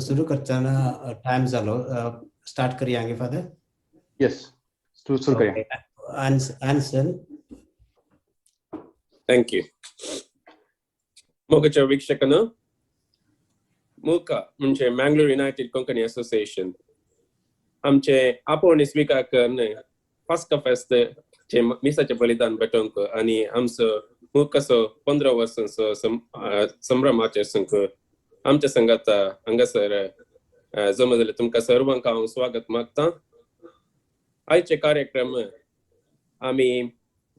सुरू करताना टाइम झालो. Start करूयांगे father. येस, सुरू करूया. आन्सर. Thank you. मोगच्या वीक्षकांनो, मुका म्हणजे मँगलोर युनायटेड कोंकणी असोसिएशन आमचे आपण स्वीकार करणे पास्का फेस्त चे मिसाचे बलिदान भेटोंक आणि आमचो मुकासो 15 वर्सांचो संभ्रम आचरसंक आमच्या संघात हांगासर जमले तुमकां सर्वांक हांव स्वागत मागता. आयचे कार्यक्रम आमी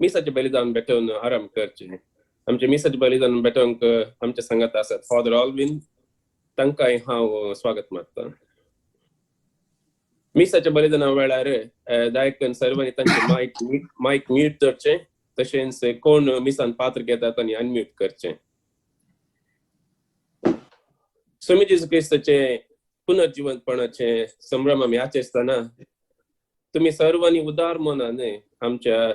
मिसाचे बलिदान भेटोवन आरंभ करचे. आमचे मिसाचे बलिदान भेटोंक आमच्या संघात आसात फादर ऑल्विन, तांकांय हांव स्वागत मागता. मिसाच्या बलिदाना वेळार दायकन सर्वांनी तांचे मायक म्यूट करचे, तशेंच कोण मिसान पात्र घेतात आनी अनम्यूट करचे. स्वामी जेजू क्रिस्ताचे पुनर्जीवनपणाचे संभ्रम आमी आचरताना तुम्ही सर्वांनी उदार मनान आमच्या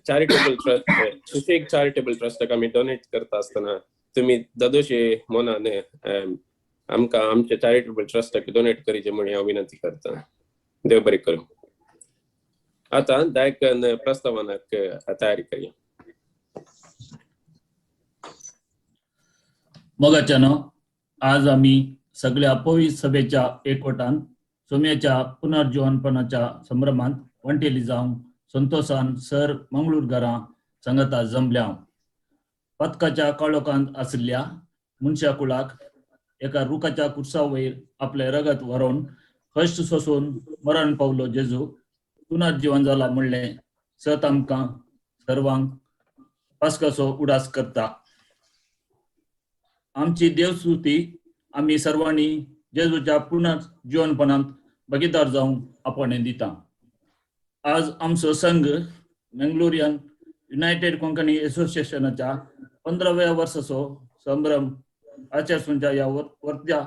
चॅरिटेबल ट्रस्ट सुशेग चॅरिटेबल ट्रस्टाक आमी डोनेट करता आसतना तुम्ही ददोशे मनान आमकां आमच्या चॅरिटेबल ट्रस्टाक डोनेट करीचे म्हणून हांव विनंती करता. देव बरें करूं. आता दायकन प्रस्तावनाक तयारी करूया. मोगाच्यानो, आज आम्ही सगळ्या पवित्र सभेच्या एकवटान सोम्याच्या पुनर्जीवनपणाच्या संभ्रमांत वंटेली जावन संतोषान सर मंगळूर घरां संगता जमल्या. पथकाच्या काळोखांत आशिल्ल्या मनशा कुळाक एका रुखाच्या कुर्सा वयर आपले रगत व्हरोन कश्ट सोसून मरण पावलो जेजू पुनर्जीवन जाला म्हणले सत आमकां सर्वांक पास्काचो उडास करता. आमची देवस्तुती आम्ही सर्वांनी जेजूच्या पुनर्जीवनपणांत भागीदार जावन आपण दिता. आज आमचो संघ मंगलोरियन युनायटेड कोंकणी असोसिएशनाच्या 15व्या वर्साचो संभ्रम आचरसुंच्या या वर्त्या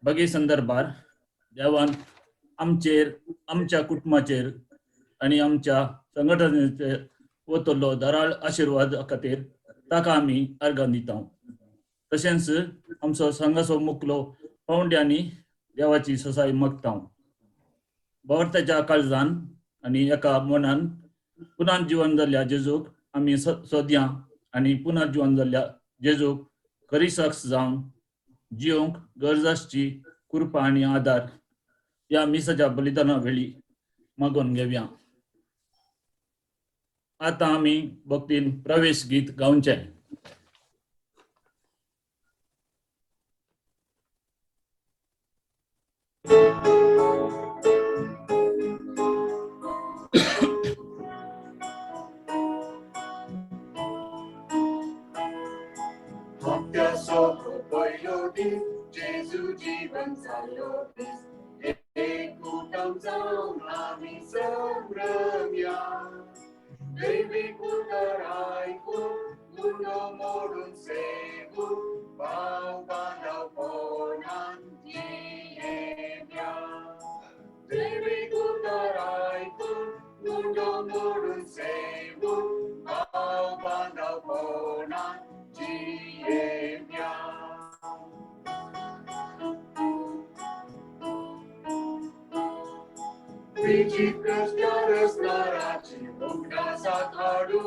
बगे संदर्भात देवान आमचेर, आमच्या कुटुंबाचेर आणि आमच्या संघटनेचेर वतल्लो धाराळ आशीर्वाद खातीर ताका आमी अर्गां दिता. तशेंच आमचो संघाचो मुखलो पावंड्यांनी देवाची ससाय मागता. भारताच्या काळजान आणि एका मनान पुनर्जीवन जाल्ल्या जेजूक आमी सोद्या आणि पुनर्जीवन जाल्ल्या जेजूक खरीसाक्ष जावन जिवंक गरजाची कृपा आणि आदार या मिसाच्या बलिदाना वेळी मागून घेवया. आता आमी भक्तीन प्रवेश गीत गावचे. जेजू जीवन जालो दीस एक कुटुंब जावन आमी संभ्रम्या. दैवीक उतर आयकून मुंडो मोडून सेवून भाव बांदव पोनान जियेव्या. दैवीक उतर आयकून मुंडो मोडून सेवून भाव बांदव पोनान जियेव्या. Vichikras narachi mukta sakhadu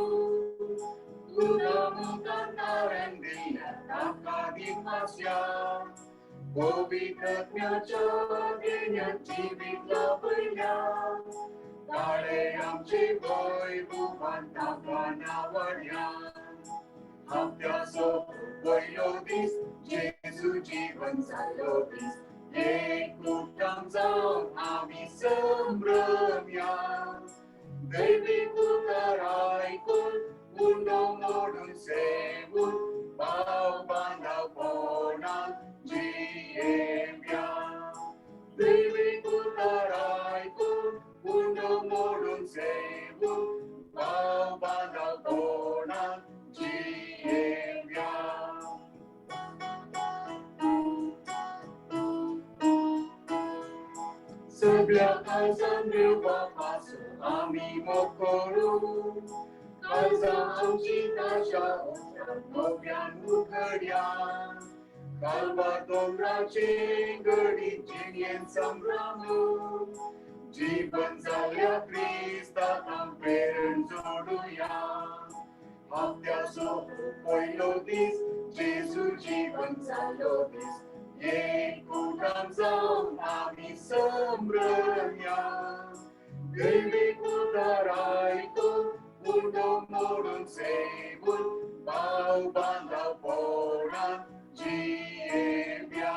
Udamutan narandiya takadipasya Govikatnya chadenya jivit labaya Kale amchi boy buvan takanavarya Hapya so boyodis Jesu jivan salodis एक कुटुंब जावन आमी संभ्रम्या. दैवीक उतर आयकून मुंडो मोडून सेवून भाव बांदव पोनान जियेव्या. दैवीक उतर आयकून मुंडो मोडून सेवून भाव बांदव पोनान जियेव्या. सगळ्या काळजान देवापासून आमी मोकळू. काळजां आमची ताच्या उतरान नव्यान उगड्या. काल्वादोंगराचे गडी जिणेन संभ्रमू जीवन जाल्या क्रिस्ताक आमपेरण जोडुया हप्त्याचो पयलो दीस जेजू जीवन जालो दीस एकूटान जावन आमी संभ्रमया दैवीक उदार आयकून उडो मोडून सेवून भाव बांदावपणान जियेव्या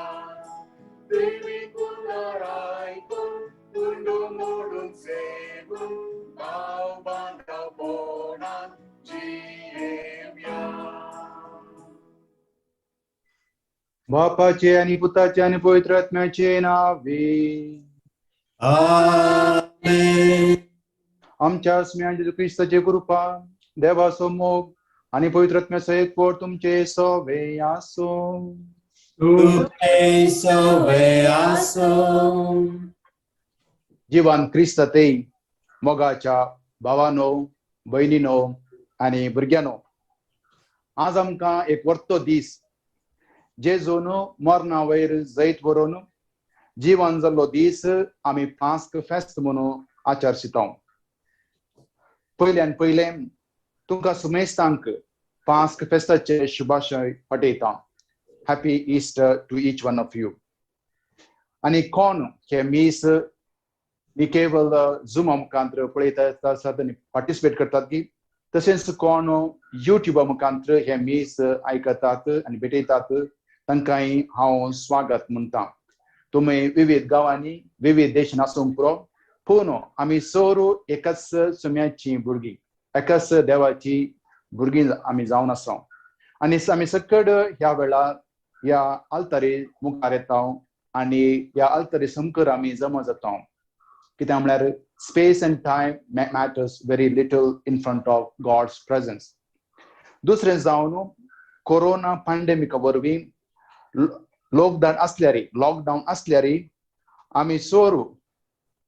दैवीक उदार आयकून उडो मोडून सेवून भाव बांदावपणान जियेव्या बापाचे आणि पुताचे आणि पवित्र आत्म्याचे नावे Amen. आमच्या स्मरण जेजू ख्रिस्ताची कृपा देवाचो मोग आणि पवित्र आत्म्यासहित पोट तुमचे सवे आसो Tutte soveaso. जीवन ख्रिस्त ते मोगाच्या भावानो बहिणीनो आणि भुरग्यानो आज आमकां एक वर्तो दीस जेजून मरणा वयर जैत व्हरून जीवन जाल्लो दीस आमी पास्क फेस्त म्हणून आचरसिता पयल्यान पयलें तुमकां सुमेस्तांक पास्क फेस्ताचे शुभाशय पाठयता happy Easter to each one of you आनी कोण हे मीस मी केवळ झूमा मुखांतर पळयतात पार्टिसिपेट करतात की तशेंच कोण युट्यूबा मुखांतर हे मीस आयकतात आनी भेटयतात तांकांय हांव स्वागत म्हणटा तुमी विविध गांवांनी विविध देशांत आसूंक पुरो पूण आमी सोरू एकाच सुम्याची भुरगीं एकाच देवाची भुरगीं आमी जावन आसा आनी आमी सकड ह्या वेळार ह्या आल्तारी मुखार येता आनी ह्या आल्तारी समकर आमी जमा जाता कित्याक म्हळ्यार space and time matters very little in front of God's presence दुसरें जावन कोरोना पॅन्डेमिका वरवीं लॉकडावन असल्यारी आमी सोरू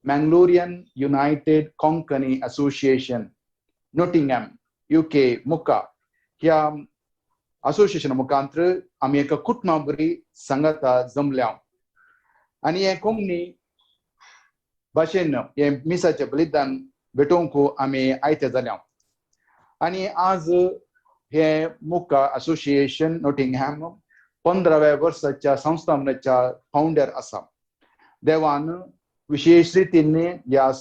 Mangalorean United Konkani Association Nottingham UK मुक्का ह्या असोसिएशन मुखांतर आमी एका कुटुंबा बरी संगता जमल्या आनी हे कोंकणी भाशेन हे मिसाचें बलिदान भेटोवंक आमी आयते जाल्या आनी आज हे मुक्का असोसिएशन नोटिंगहॅम 15व्या वर्साच्या संस्थापनाच्या फाउंडर आसा देवान विशेष रितीन ह्या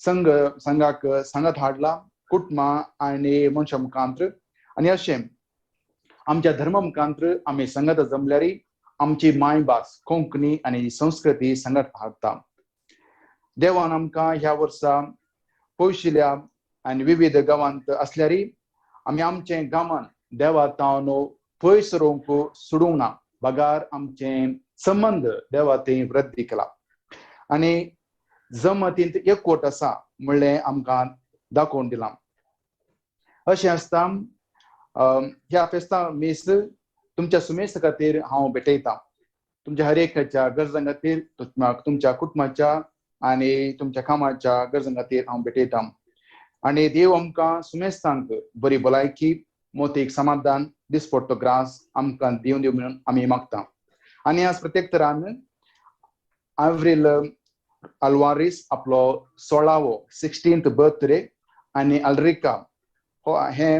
संघाक सांगत हाडला कुटुंबां आनी मनशां मुखांतर आनी अशें आमच्या धर्मा मुखांतर आमी संगत जमल्यारी आमची मायभास कोंकणी आनी संस्कृती संगत हाडटा देवान आमकां ह्या वर्सा पयशिल्ल्या आनी विविध गांवांत असल्यारी आमी आमचे गांवांत देवा तावन पयस रोवंक सोडूंक ना बगार आमचे संबंध देवा थंय वृद्धी केला आनी जमतींत एकवट आसा म्हणलें आमकां दाखोवन दिलां अशें आसता ह्या फेस्ता मीस तुमच्या सुमेस्त खातीर हांव भेटयता तुमच्या हर एकाच्या गरजां खातीर तुमच्या कुटुंबाच्या आनी तुमच्या कामाच्या गरजां खातीर हांव भेटयता आनी देव आमकां सुमेस्तांक बरी भलायकी मोतीक समाधान दिसपट्टो ग्रास आमकां दिवन दिवं म्हणून आमी मागता आनी आज प्रत्येक तरान एव्रिल अल्वारीस आपलो 16th बर्थडे आनी अल्रिका हे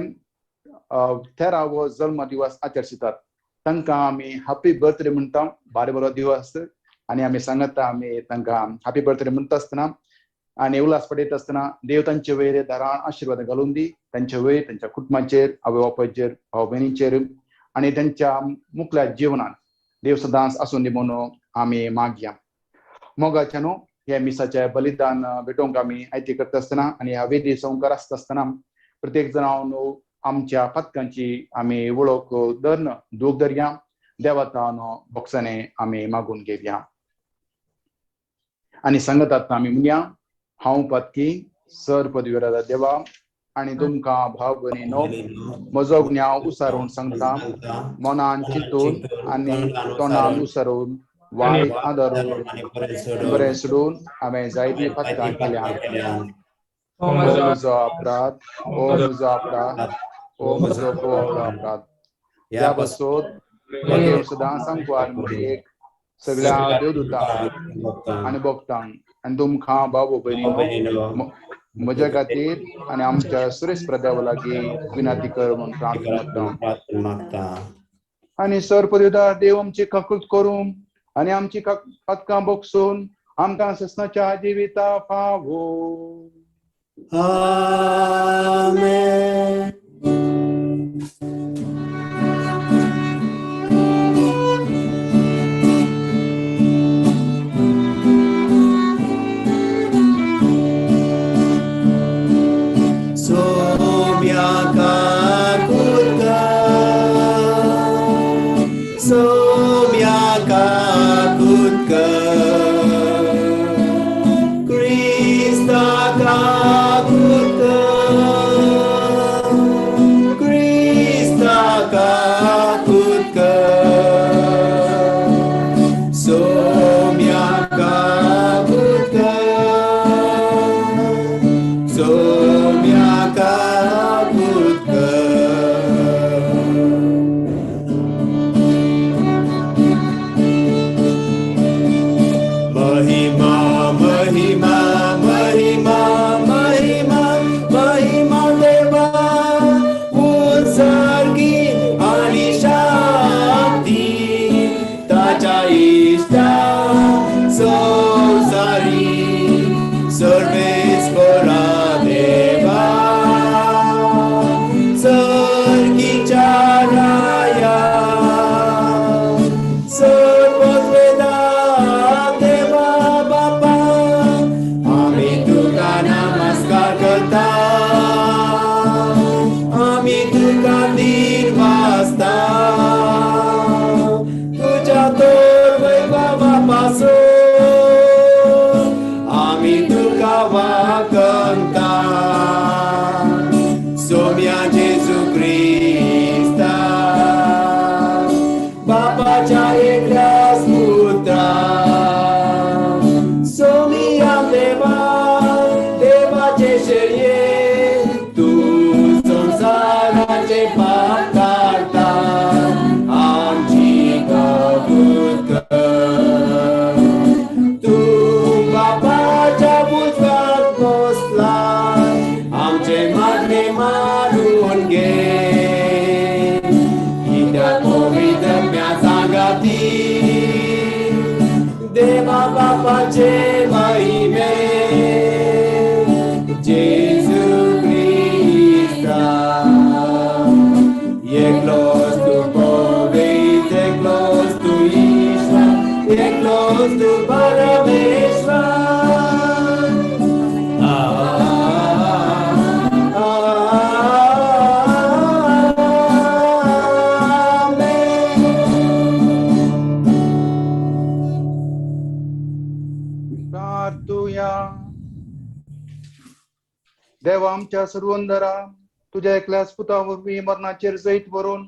13वो जल्म दिवस आचरसितात तांकां आमी हॅपी बर्थडे म्हणटा बरो दिवस आनी आमी सांगता आमी तांकां हॅपी बर्थडे म्हणटा आसतना आनी उल्हास पडयत आसतना देव तांचे वयर दारान आशिर्वाद घालून दी तांचे वयर तांच्या कुटुंबाचेर आवय बापायचेर भाव भयणीचेर आनी तांच्या मुखल्या जिवनान देव सदांच आसूं दी म्हणून आमी मागया मोगाच्या न्हू हे मिसाचे बलिदान भेटोवंक आमी आयती करता आसतना आनी ह्या वेदी संवकार आसता आसतना प्रत्येक जाण आमच्या पथकांची आमी वळख धरन दूख धरया देवातान बोक्साने आमी मागून घेवया आनी सांगतात आमी म्हणया हांव पत्की सर पदवीधर देवा आनी तुमकां भाव भयणीनो म्हजो ज्ञाव उसारून सांगता मनान चिंतून आनी तोंडान उसारून वायट आदारून बरें सोडून हांवें जायती पथकां केल्या ओ म्हजो अपराध ओ म्हजो अपराध ओ म्हजो अपराध ह्या बसोत देव सदां सांगवार एक सगळ्या देवदूतांक आनी भक्तांक आनी तुमकां भाव भयणीनो म्हज्या खातीर आनी आमच्या सुरेश प्रदेवा लागीं विनंती कर म्हणून प्रार्थना मागता आनी सर परिवार देव आमची काकूत करून आनी आमची पथकां बगसून आमकां ससनाच्या जिविता फावो आमेन. देवा आमच्या सर्वंदरा तुझ्या एकल्याच पुतावरवीं मरणाचेर जैत भरून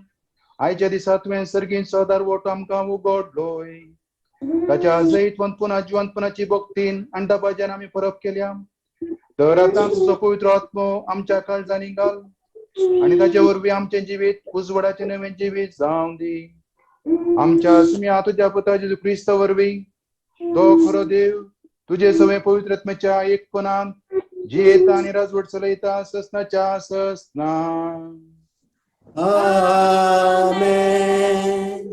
आयच्या दिसा तुवें सर्गीन सदार वोट आमकां उगडलोय ताच्या जैतवंत पुन्हा जिवंतपणाची भक्तीन आनी दबाज्यान आमी परब केल्या तर आतां तुजो पवित्र आत्मो आमच्या काळजांनी घाल आनी ताचे वरवीं आमचें जिवीत उजवडाचें नवें जिवीत जावं दी आमच्या सुम्या तुज्या पुता जेजू क्रिस्ता वरवीं तो खरो देव तुजे सगळे पवित्र आत्म्याच्या एकपणान जियेता आनी राजवट चलयता ससनाच्या ससना आमेन.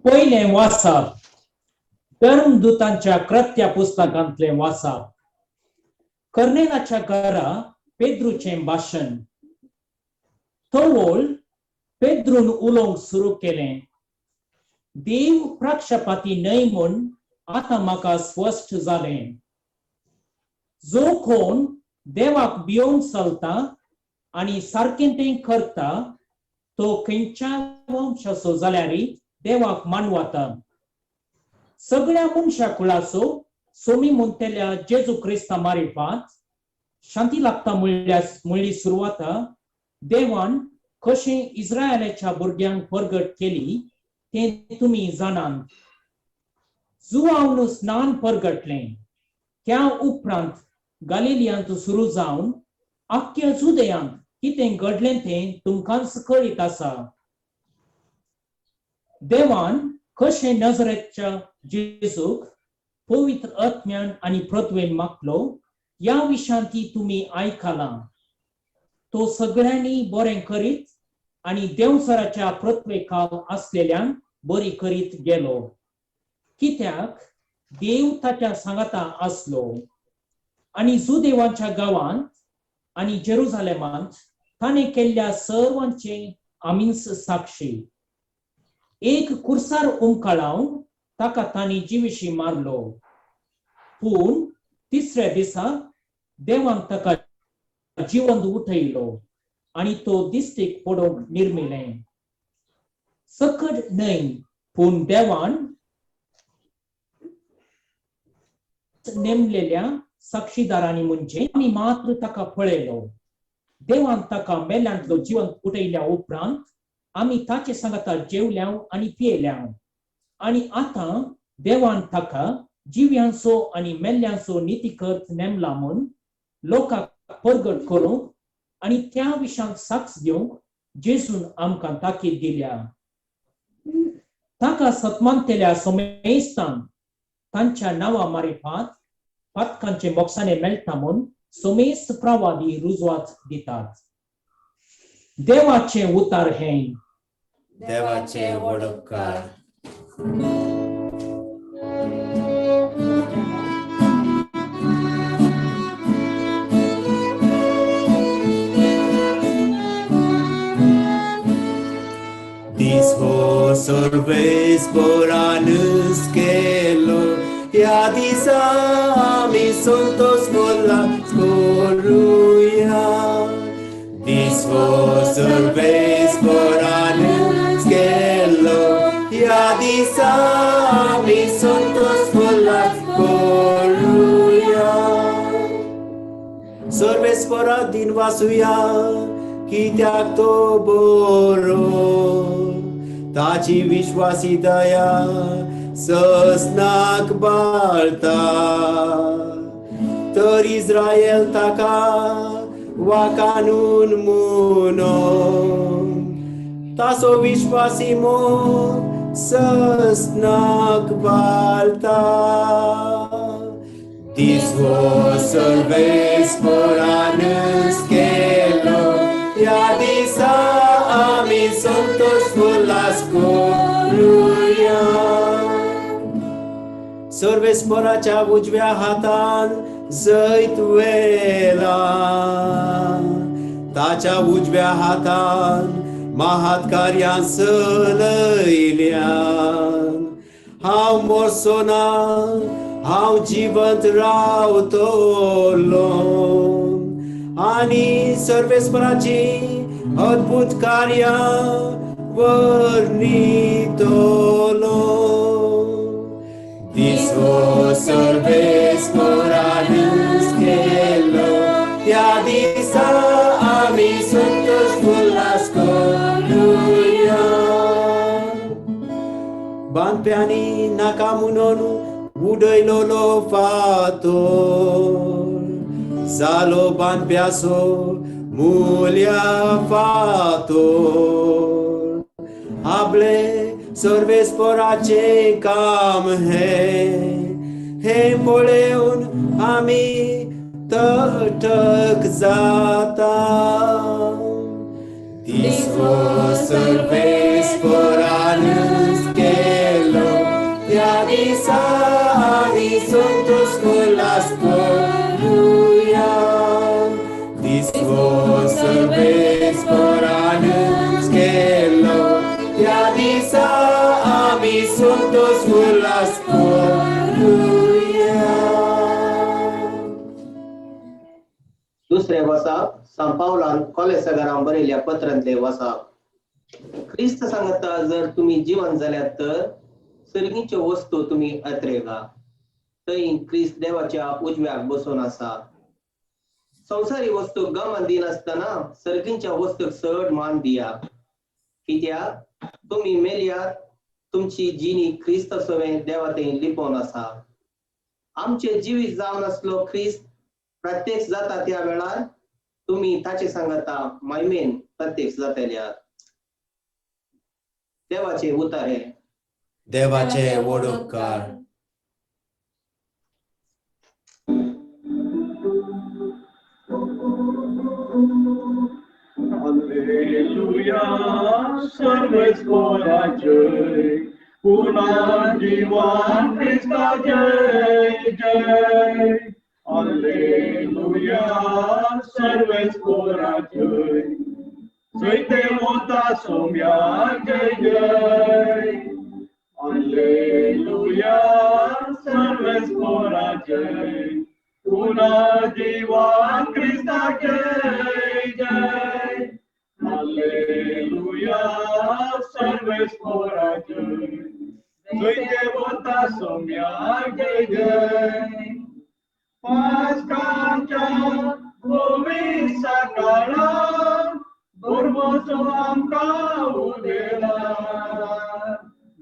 पयलें वाचप धर्मदूतांच्या कृत्या पुस्तकांतलें वाचप कर्नेलाच्या घरा पेद्रूचें भाशण थोवळ पेद्रून उलोवंक सुरू केलें देव पक्षपाती न्हय म्हूण आतां म्हाका स्पश्ट जालें जो कोण देवाक भिवून चलता आनी सारकें तें करता तो खंयच्या वंशाचो जाल्यारय देवाक मानवता सगळ्या मनशा कुळाचो सोमी म्हणटल्या जेजू क्रिस्ता मारिफात शांती लागता म्हणली सुरवात देवान कशें इस्रायेलाच्या भुरग्यांक परगट केली तें तुमी जाणात जुआवन स्नान परगटलें त्या उपरांत गलिलियांत सुरू जावन आख्ख्या जुदेयांत कितें घडलें तें तुमकां कळीत आसा देवान कशे नजरेच्या जेजूक पवित्र आत्म्यान आणि प्रत्वेन मागलो या विशांती तुम्ही ऐकाला. तो सगळ्यांनी बरें करीत आणि देवसराच्या प्रत्वेकाल असलेल्यांक बरी करीत गेलो. कित्याक देव ताच्या सांगाता असलो आणि जुदेवांच्या गावांत आणि जेरुसालेमांत ताणे केल्ल्या सर्वांचे आमीच साक्षी. एक कुर्सार उमकाळावन ताका तांणी जिवेशी मारलो, पूण तिसऱ्या दिसा देवान ताका जिवंत उठयलो आणि तो दिश्टीक पडोवंक निर्मिलें. सकट न्हय, पूण देवान नेमलेल्या साक्षीदारांनी म्हणजे आमी मात्र ताका पळयलो. देवान ताका मेल्यांतलो जिवंत उठयल्या उपरांत आमी ताचे सांगाता जेवल्याव आणि पियेल्याव. आणि आता देवान ताका जिव्यांचो आणि मेल्ल्यांचो नीतिकर्त नेमला म्हूण लोकांक परगट करूंक आणि त्या विशांत साक्ष दिवंक जेजून आमकां ताकीद दिल्या. ताका सत्मानतेल्या सोमेस्तान तांच्या नांवा मारिफात पातकांचे मोक्षाने मेळटा म्हूण सोमेस्त प्रवादी रुजवात दितात. देवाचे उतार हे. देवाचे वडपकार. Disho sorves poranus kelo ya disa mi santos vola skoruya. Disho sorves poranus kelo ya disa mi santos vola skoruya. Sorves pora din vasuya कित्याक तो बरो ताची विश्वासी दया ससनाक बाळता. तर इस्रायल ताका वाकानून मुनो तासो विश्वासी मोग ससनाक बाळता. Disho sorves poranus kelo ya disa ami santos volas koruya. Sorves poraच्या उजव्या हातान जैत वेला ताच्या उजव्या हातान महात कार्यां चलयल्यान. हांव मोरसोना हांव जिवंत रावतलो आणि सर्वेस्पराची अद्भुत कार्यां वर्णितलो. Disho sorves poranus kelo ya disa ami santos volas koruya. Banpeani nakamunon udaylo fator zalo banpeaso mulia fator. Hable Sarves पोराचे काम हे पळेवन आमी तटक जाता. Disho sorves poranus kelo ya disa ami santos volas koruya. Disho sorves poranus kelo ya disa ami santos volas koruya. दुसरे वसाप सांपावलान कॉलेसगारांक बरयल्या पत्रांतले वसाप. ख्रिस्त सांगता जर तुम्ही जीवन जाल्यात तर सर्गीच्यो वस्तू तुम्ही आत्रेगा. थंय ख्रिस्त देवाच्या उजव्याक बसून आसा. संवसारी वस्तूक गमान दिनासतना सर्गींच्या वस्तूक चड मान दिया. कित्याक तुम्ही मेल्यात तुमची जिणी ख्रिस्त सवे देवातेन लिपोवन आसा. आमचे जिवीत जावन असलो ख्रिस्त प्रत्यक्ष जाता त्या वेळार तुम्ही ताचे सांगता महिमेन प्रत्यक्ष जातल्यात. देवाचे उतारे. देवाचे वडोपकार. Alleluia, सर्वेच कोरा जय, पुन्हा जीवन ख्रिस्ता जय जय. Alleluia, सर्वेच कोरा जय, जय ते होता सौम्या जय जय. Alleluia, सर्वेच कोरा जय, पुन्हा जीवन ख्रिस्ता जय जय. Alleluia, सर्वेच कोरा जय, जय देवता सौम्या जय जय. पास्काच्या भोवीचा काळा, दुर्मोचो आमकां उदेला.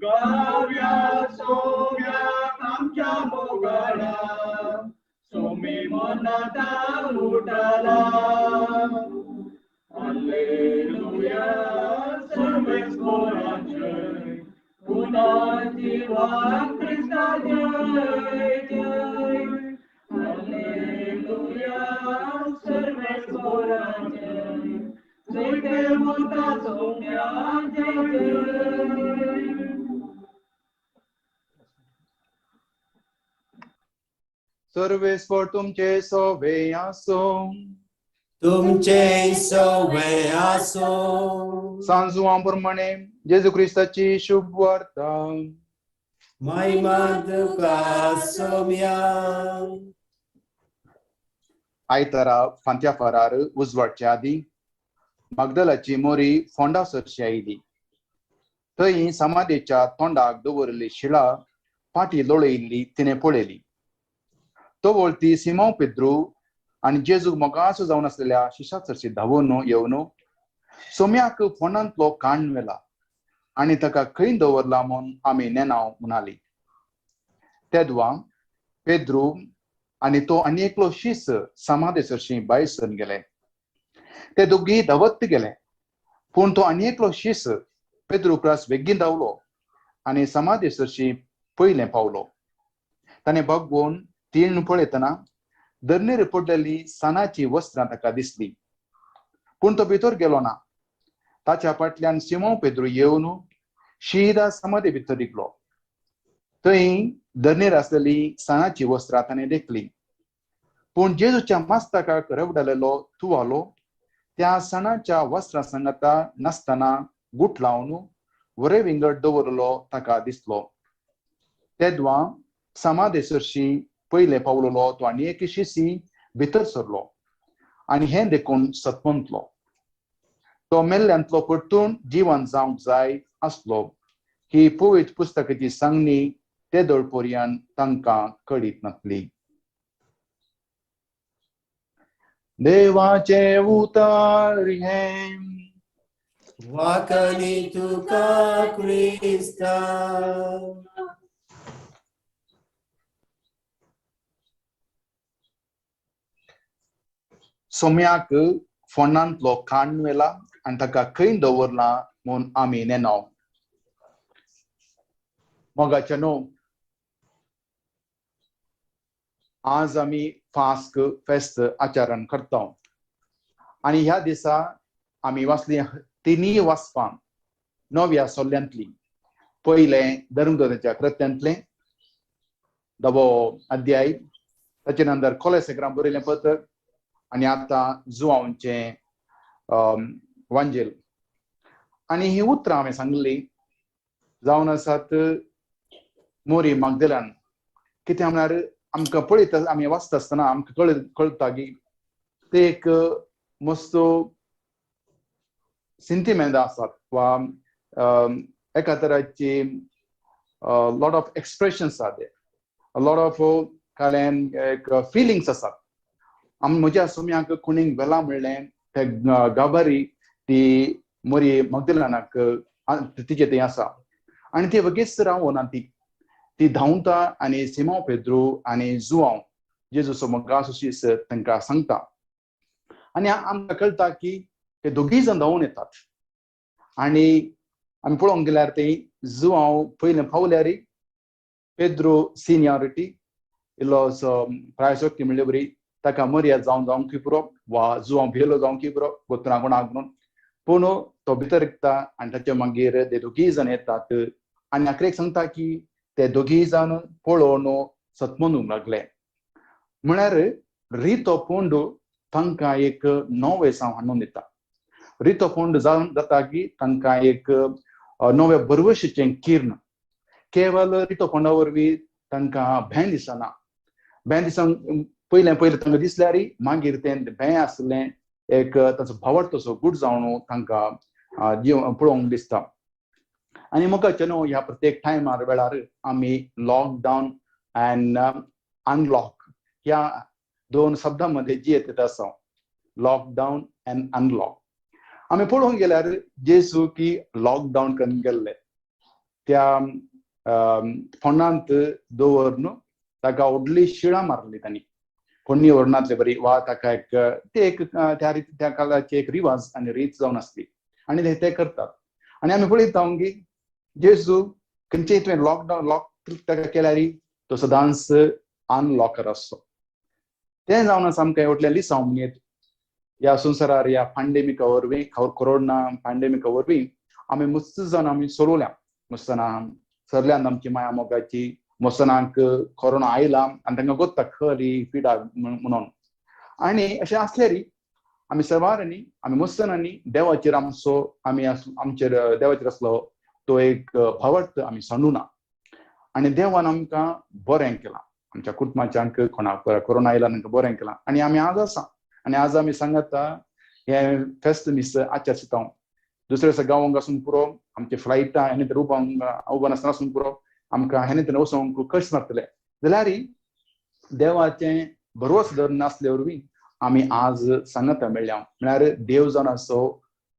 गाव्या सौम्याक आमच्या मोगाळा, सोमी मनाता उठाला. Alleluia, सर्वेच कोरा जय, पुन्हा जीवन ख्रिस्ता जय जय. Alleluia, सर्वेच कोरा जय, जय देवता सौम्या जय जय. सर्वेस्वर तुमचे सोवे आसो. तुमचे सवे आसो. सांजुवांप्रमाणे जेजू ख्रिस्ताची शुभ वार्ता. महिमा तुका सौम्या. आयतारा फांत्या फरार उजवाडच्या आदी मगदलाची मोरी फोंडा सरशी आयली. थंय समाधीच्या तोंडाक दवरली शिळा फाटी लोळयिल्ली तिने पळयली. तो वळती सिमोन पेद्रू आनी जेजू मोगाचो जावन आसलेल्या शिशाचरशी धांवून येवन सोम्याक फोंडांतलो काण व्हेला आनी ताका खंय दवरला म्हूण आमी नेनाव म्हणाली. तेदवा पेद्रू आनी तो आनी एकलो शिस समाधीसरशी भायर सरून गेले. ते दोगी धांवत गेले, पूण तो आनी एकलो शिस पेद्रू क्रस बेगीन धांवलो आनी समाधीसरशी पयलें पावलो. ताणें बगून तीण पळयतना धरणेर पडलेली सानाची वस्त्रां ताका दिसली, पूण तो भितर गेलो ना. ताच्या फाटल्यान सिमोन पेद्रू येवन शिदा समाधी भितर रिगलो. थंय धरणेर आसलेली सानाची वस्त्रां ताणें देखली, पूण जेजूच्या मस्तकाक रवडलेलो तुवालो त्या सणाच्या वस्त्रां संगता नासतना गुट लावन वरे विंगड दवरलो ताका दिसलो. तेदवा समाधीसरशी पयले पावलोलो तो आनी एक शिसी भितर सरलो आनी हें देखून सतमंतलो. तो मेल्ल्यांतलो परतून जीवन जावंक जाय आसलो ही पवित्र पुस्तकाची सांगणी ते दळपर्यंत तांकां कळीत नासली. देवाचे उतार हे. वाकली तुका क्रिस्ता. सोम्याक फोंडांतलो काण व्हेला आनी ताका खंय दवरला म्हूण आमी नेनाव. मोगाचे न्हू, आज आमी फास्क फेस्त आचरण करता आनी ह्या दिसा आमी वाचली तिनी वाचपां नव्या सोल्ल्यांतली. पयलें धर्मदूताच्या कृत्यांतलें 10वो अध्याय, ताचे नंतर कोलोसेकरांक बरयलें पत्र आनी आतां जुआंवचें वांजेल. आनी ही उतरां हांवें सांगली जावन आसात मोरी मागदलान. कितें म्हळ्यार आमकां पळयता आमी वाचता आसतना आमकां कळटा की ते एक मस्तो सेंटिमेंट आसात वा एका तराची lot of expressions are there, lot of एक फिलिंग्स आसात. म्हज्या सोम्याक कोणीक वेला म्हणलें ते गाबारी ती मोरी मगदलानाक तिचे थंय आसा आनी ती वगेच रावना. ती धांवता आनी सिमोन पेद्रू आनी जुआंव जेजूचो मोगाचो शिस तांकां सांगता. आनी आमकां कळटा की ते दोगी जण धांवून येतात आनी आमी पळोवंक गेल्यार ते जो हांव पयलें पावल्यार पेद्रो सिनियरिटी इल्लो प्रायसोक्ती म्हणले बरी ताका मर्या जावंक पुरो वा जो हांव भियेलो जावंक पुरो गोत्रा कोणाक म्हणून पूण तो भितर एकता आनी ताचे मागीर ते दोगी जण येतात आनी आखरेक सांगता की ते दोगी जाण पळोवन सतमनूंक लागले म्हळ्यार रितो पोंडू तांकां एक नवें सांव हाडून दिता रितो पोंड जाता की तांकां एक नवे बरवशेचें किर्ण केवल रितो पोंडा वरवीं तांकां भें दिसना भें दिसांक पयलें तांकां दिसल्यार मागीर तें भें आसलें एक ताचो भावट तसो गूट जावन तांकां पळोवंक दिसता आनी म्हाका न्हू ह्या प्रत्येक टायमार वेळार आमी लॉकडावन एंड अनलॉक ह्या दोन शब्दां मदें जी येता आसा लॉकडावन एंड अनलॉक आमी पळोवंक गेल्यार जेजू की लॉकडावन करून गेल्ले त्या फोंडांत दवरून ताका व्हडली शिळा मारली तांणी फोडणी व्हरनातले बरी वा ताका एक त्या काळाची एक रिवाज आनी रीत जावन आसली आनी ते करतात आनी आमी पळयता की जेजू खंयचे तुवें लॉकडावन लॉक ताका केल्यार तो सदांच अनलॉकर आसचो तें जावन आसा आमकां व्हडलें लिसांव म्हणत ह्या संवसारार ह्या पॅन्डेमिका वरवीं कोरोना पॅन्डेमिका वरवीं आमी मस्त जावन आमी सोलवल्या मस्तना सरल्यान आमची माया मोगाची मसनाक कोरोना आयला आनी तांकां गोत्ता खरी पिडा म्हणून आनी अशें आसल्यार आमी सर्वांनी आमी मस्तनांनी देवाचेर आमचेर देवाचेर आसलो तो एक भावट आमी सांडूना आनी देवान आमकां बरें केलां आमच्या कुटुंबाच्यांक कोणाक कोरोना आयला तांकां बरें केलां आनी आमी आज आसा आनी आज आमी सांगता हे फेस्त मीस आजच्या सितांव दुसऱ्या दिसा गांवांक वचून पुरो आमचे फ्लायटां हें तर उबो नासतना वचून पुरो आमकां हें तर वचोंक कश्ट नासतले जाल्यार देवाचें भरवोस धर नासले वरवीं आमी आज सांगता मेळ्ळ्या म्हळ्यार देव जावन आसो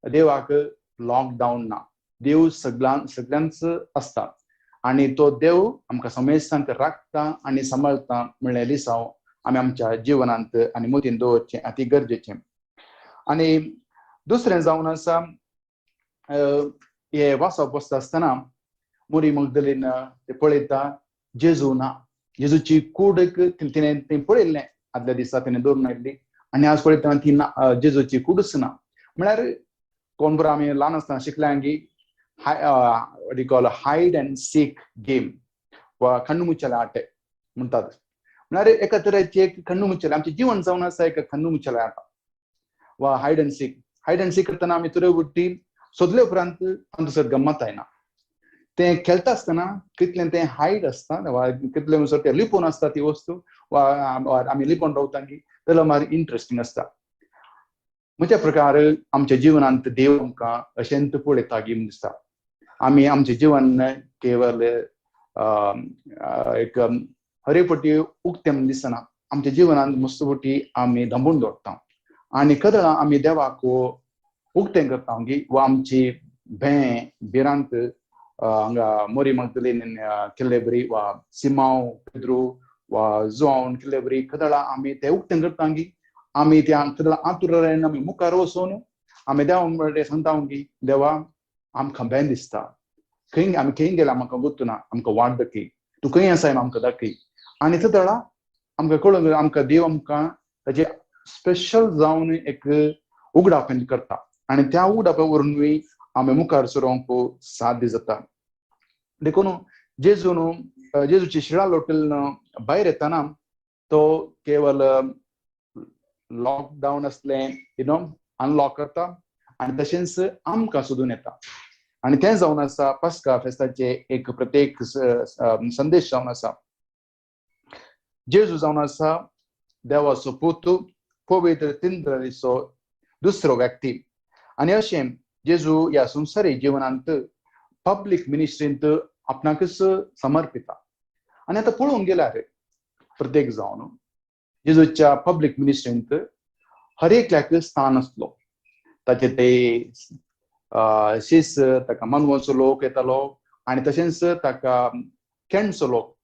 देवाक लॉकडावन ना देव सगळ्यांच आसता आनी तो देव आमकां समेस्तांक राखता आनी सांबाळटा म्हणलें लिसांव आमी आमच्या जिवनांत आनी मतीन दवरचें अति गरजेचें आनी दुसरें जावन आसा हे वाचप बसता आसतना मोरी मगदलीन ते पळयता जेजू ना जेजूची कूड तिणें पळयल्लें आदल्या दिसा तिणें दवरून आयिल्ली आनी आज पळयता ती जेजूची कूडच ना म्हळ्यार कोण बरो आमी ल्हान आसतना शिकल्या की हायड एंड सीक गेम वा कण्णू मुच्चाले आटे म्हणटात म्हळ्यार एका तरेची एक कण्णू मुच्चाले आमचें जीवन जावन आसा एक कण्णू मुच्चाले आट वा हायड एंड सीक करतना आमी तुरे उट्टी सोदले उपरांत आमचो गम्मत आयना तें खेळटा आसतना कितलें तें हायड आसता वा कितलें म्हणसर तें लिपोवन आसता ती वस्तू वा आमी लिपोवन रावता की जाल्यार मागीर इंट्रस्टींग आसता म्हणजे प्रकार आमच्या जिवनांत देव आमकां अशेंत पळयता की दिसता आमी आमचें जिवन केवल एक हरेपटी उक्तें म्हण दिसना आमच्या जिवनांत मस्तपटी आमी धांपून दवरता आनी कदळां आमी देवाक उक्तें करता की वा आमची भें बिरांत हांगा मोरी मगदलीन केल्ले बरी वा सिमांव पेद्रू वा जोआन केल्ले बरी कदळां आमी तें उक्तें करता की आमी त्या कदळां आतुरान आमी मुखार वचून आमी देवा सांगता की देवा आमकां भें दिसता खंय आमी खंय गेल्यार आमकां गुर्तना आमकां वाट दाखय तूं खंय आसा आमकां दाखय आनी कदळां आमकां कळून आमकां देव आमकां ताचे स्पेशल जावन एक उगडाप करता आनी त्या उगडापा वरवीं आमी मुखार सरोंक साध्य जाता देखून जेजूची शिळा लोटून भायर येतना तो केवल लॉकडावन आसलें अनलॉक करता आनी तशेंच आमकां सोदून येता आनी तें जावन आसा पास्का फेस्ताचे एक प्रत्येक संदेश जावन आसा जेजू जावन आसा देवाचो पुत पवित्र तिनसो दुसरो व्यक्ती आनी अशें जेजू ह्या संवसारी जिवनांत पब्लीक मिनिस्ट्रींत आपणाकच समर्पिता आनी आतां पळोवंक गेल्यार प्रत्येक जावन जेजूच्या पब्लीक मिनिस्ट्रींत हर एकल्याक स्थान आसलो ताचे ते शीस ताका मानवचो लोक येतालो आनी तशेंच ताका केणचो लोक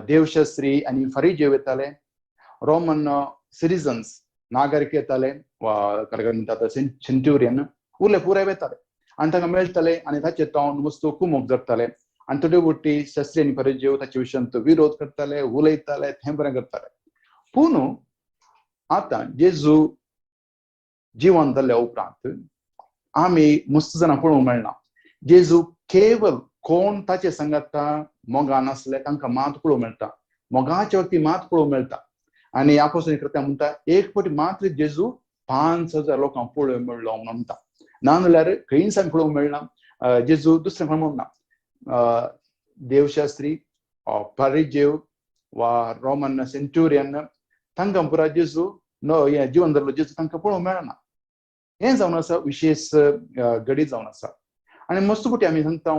देवशास्त्री आनी फरीजेव येताले रोमन सिटिजन्स नागरीक येताले वा म्हणटात सेंच्युरियन उरले पुराय येताले आनी ताका मेळटले आनी ताचे तोंड वस्तू कुमोग जातले आनी थोड्यो गोष्टी शास्त्री आनी फरिज्यो ताचे विशयान विरोध करताले उलयताले हें बरें करताले पूण आतां जेजू जिवंत जाल्ल्या उपरांत आमी मस्त जाणां पळोवंक मेळना जेजू केवल कोण ताचे सांगाता मोगान आसले तांकां मात पळोवंक मेळटा मोगाच्या वक्ती मात पळोवंक मेळटा आनी आपोस्तलीं कृत्यां म्हणटा एक फावटी मात्र जेजू 5,000 लोकांक पळोवंक मेळ्ळो म्हणटा नाजाल्यार खंयच आमी पळोवंक मेळना जेजू दुसरें कोण म्हणना देवशास्त्री फारिजेव वा रोमन सेंच्युरियन तांकां पुरा जेजू जिवन जाल्लो जेजू तांकां पळोवंक मेळना हें जावन आसा विशेश घडी जावन आसा आनी मस्त फावटी आमी सांगता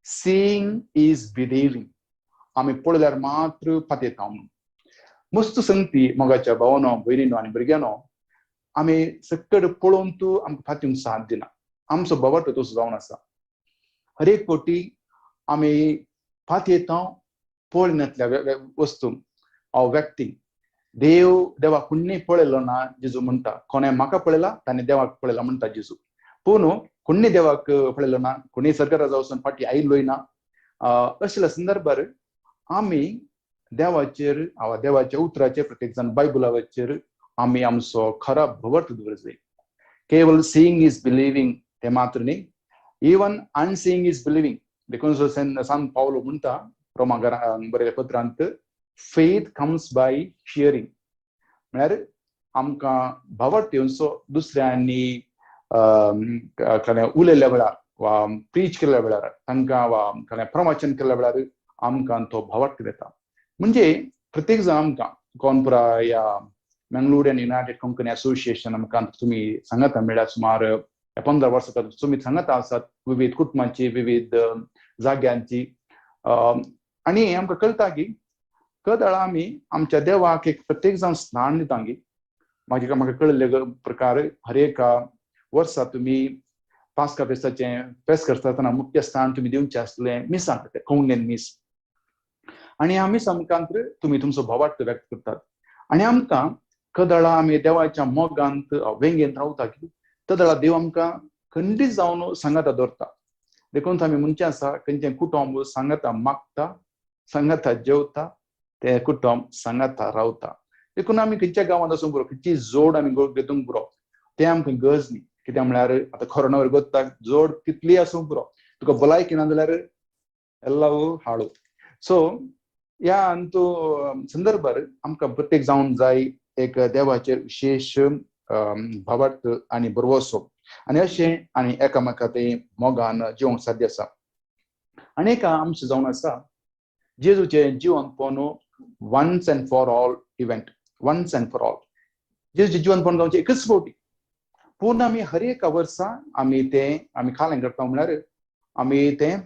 सीइंग इज बिलिव्हिंग आमी पळयल्यार मात्र पातयता म्हणून मस्त संगती मोगाच्या भावानो भयणीनो आनी भुरग्यानो आमी सकट पळोवन तूं आमकां फातींक साथ दिना आमचो बोवाटो तसो जावन आसा हर एक फावटी आमी फातयता पळयनातल्या वस्तूंक व्यक्तीक देवा कुण्णी पळयलो ना जेजू म्हणटा कोणें म्हाका पळयला ताणें देवाक पळयला म्हणटा जेजू पूण कुण्णी देवाक पळयलो ना कुणी सर्गराजा वचून फाटी आयिल्लोय ना असल्या संदर्भार आमी देवाचेर देवाच्या उतराचेर प्रत्येक जाण बायबलाचेर आमी आमचो खरा भवट दवरचो जाय केवल सीइंग इज बिलिव्हिंग ते मात्र न्ही इवन अनसीइंग इज बिलिव्हिंग देखून सांत पावलो म्हणटा रोमांकारांक बरयल्या पत्रांत faith comes by hearing म्हळ्यार आमकां भावट येवचो दुसऱ्यांनी उलयल्या वेळार वा प्रीच केल्ल्या वेळार तांकां वा प्रवचन केल्ल्या वेळार आमकां तो भावट येता म्हणजे प्रत्येक जाण आमकां कोण पुरा ह्या मंगळुरियन युनायटेड कोंकणी असोसिएशन आमकां तुमी सांगता म्हळ्यार सुमार 15 वर्सां तुमी सांगता आसात विविध कुटुंबांची विविध जाग्यांची आनी आमकां कळटा की कदाळ आमी आमच्या देवाक एक प्रत्येक जाण स्नान दिता म्हाका कळिल्ले प्रकार हर एक वर्सा तुमी पास्का फेस्ताचें फेस्त करतना मुख्य स्थान तुमी दिवचें आसलें मिसाक कौंगेन मीस आनी ह्या मिसा मुखांतर तुमी तुमचो भावार्थ व्यक्त करतात आनी आमकां कदाळ आमी देवाच्या मोगांत वेंगेंत रावता की कदाळ देव आमकां खंडीत जावन सांगाता दवरता देखून आमी म्हणचें आसा खंयचें कुटुंब सांगाता मागता सांगाता जेवता ते कुटुंब सांगाता रावता देखून आमी खंयच्या गांवांत वचूंक पुरो खंयची जोड आमी घेवंक पुरो ते आमकां गरज न्ही कित्याक म्हळ्यार आतां कोरोना वर गोत्ताक जोड कितली आसूंक पुरो तुका भलायकी ना जाल्यार एल्लावू हाडू सो ह्या संदर्भार आमकां प्रत्येक जावन जाय एक देवाचेर विशेष भावार्थ आनी बरवसो आनी अशें आनी एकामेकांत मोगान जिवंक साध्य आसा आनी एक आमचें जावन आसा जेजूचें जिवन पोवन once and for all event once and for all जेजूचें जिवन पोवन जावचें एकच फावटी पूण आमी हर एक वर्सा आमी खालें करता म्हळ्यार आमी तें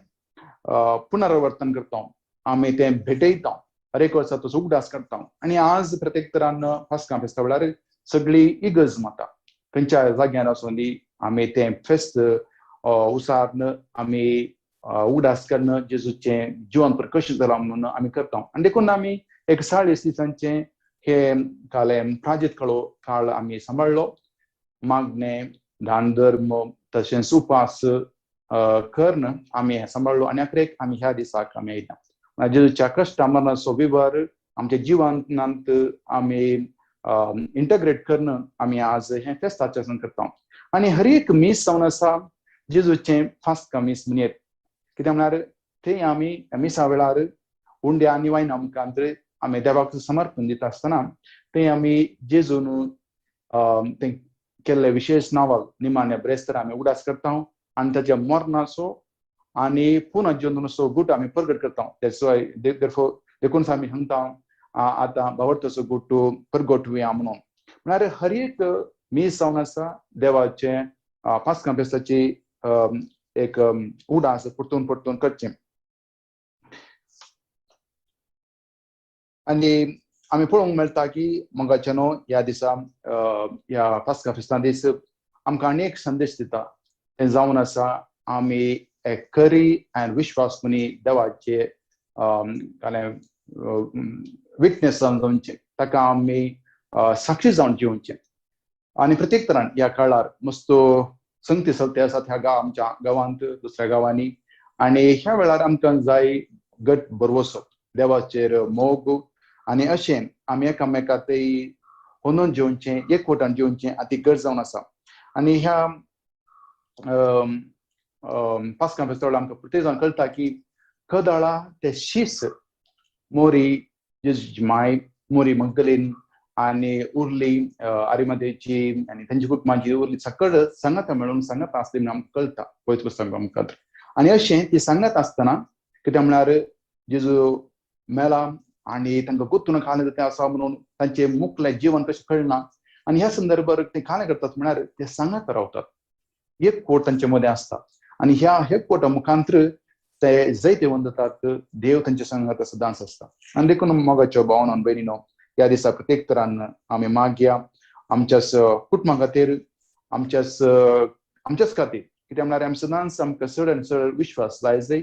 पुनरावर्तन करता आमी तें भेटयता हर एक वर्सा तो उगडास करता आनी आज प्रत्येक तरान पास्का फेस्ता वेळार सगळी इगर्ज माता खंयच्या जाग्यार आसूं दी आमी तें फेस्त उसारन आमी उगडास करून जेजूचें जिवन कशें जालां म्हणून आमी करता आनी देखून आमी एक 40 दिसांचें हे प्राजीत काळ आमी सांबाळ्ळो मागणे दान धर्म तशेंच उपास करून आमी हें सांबाळ्ळो आनी आखरेक आमी ह्या दिसाक आमी येयला जेजूच्या कश्टा मरणाचो विवर आमच्या जिवनांत आमी इंटग्रेट करून आमी आज हें फेस्ताचें करता आनी हर एक मीस जावन आसा जेजूचें पास्का मीस म्हणयेत कित्याक म्हळ्यार थंय आमी मिसा वेळार उंड्या आनी वायन मुखांत आमी देवाक समर्पण दिता आसतना थंय आमी जेजून तें केल्ले विशेष नावाल निमाण्या ब्रेस्तार आमी उगडास करता आनी ताच्या मरणाचो आनी पुनर्जीवनाचो गूट आमी प्रगट करता देखून आमी सांगता आतां भावार्थाचो गूट परगटुया म्हणून म्हळ्यार हर एक मीस जावन आसा देवाचें पास्का फेस्ताची एक उडास परतून करचें आनी आमी पळोवंक मेळटा की मोगाच्या न्हू ह्या दिसा ह्या पास्का फेस्ता दीस आमकां आनी एक संदेश दिता तें जावन आसा आमी एक खरी आनी विश्वासमनी देवाचे विटनेस जावन जावचें ताका आमी साक्षी जावन जिवचें आनी प्रत्येक तरान ह्या काळार मस्तो संगती चलते आसात ह्या आमच्या गांवांत दुसऱ्या गांवांनी आणि ह्या वेळार आमकां जाय गट बरवसप देवाचेर मोग आणि अशें आमी एकामेकांतय होनून जेवचे एकवटान जेवचे ती गरज जावन आसा आणि ह्या पास्का फेस्टिवल आमकां प्रत्येक जाण कळटा की कदाळा ते शीस मोरी जेजूची माय मोरी मगदलीन आणि उरली आरिमादेची आणि त्यांची कुटुंबाची उरली सकळ संगत मेळून संगत आसली म्हणून आमकां कळटा पवित्र पुस्तक आमकां आणि अशें ती सांगत आसतना कितें म्हळ्यार जेजू मेला आणि तांकां गुंतून खाणे ते आसा म्हणून तांचे मुखलें जीवन कशें कळना आणि ह्या संदर्भार ते खाणे करतात म्हळ्यार ते सांगत रावतात एक कोट तांचे मदें आसता आणि ह्या एक कोटा मुखांतर ते जायते वंदतात देव तांचे संगत सदांच आसता आणि देखून मोगाच्यो भावनां भयणीनो ह्या दिसा प्रत्येक तरान आमी मागया आमच्याच कुटुंबा खातीर आमच्याच खातीर कित्याक म्हळ्यार आमी सदांच आमकां चड आनी चड विश्वास जाय जाय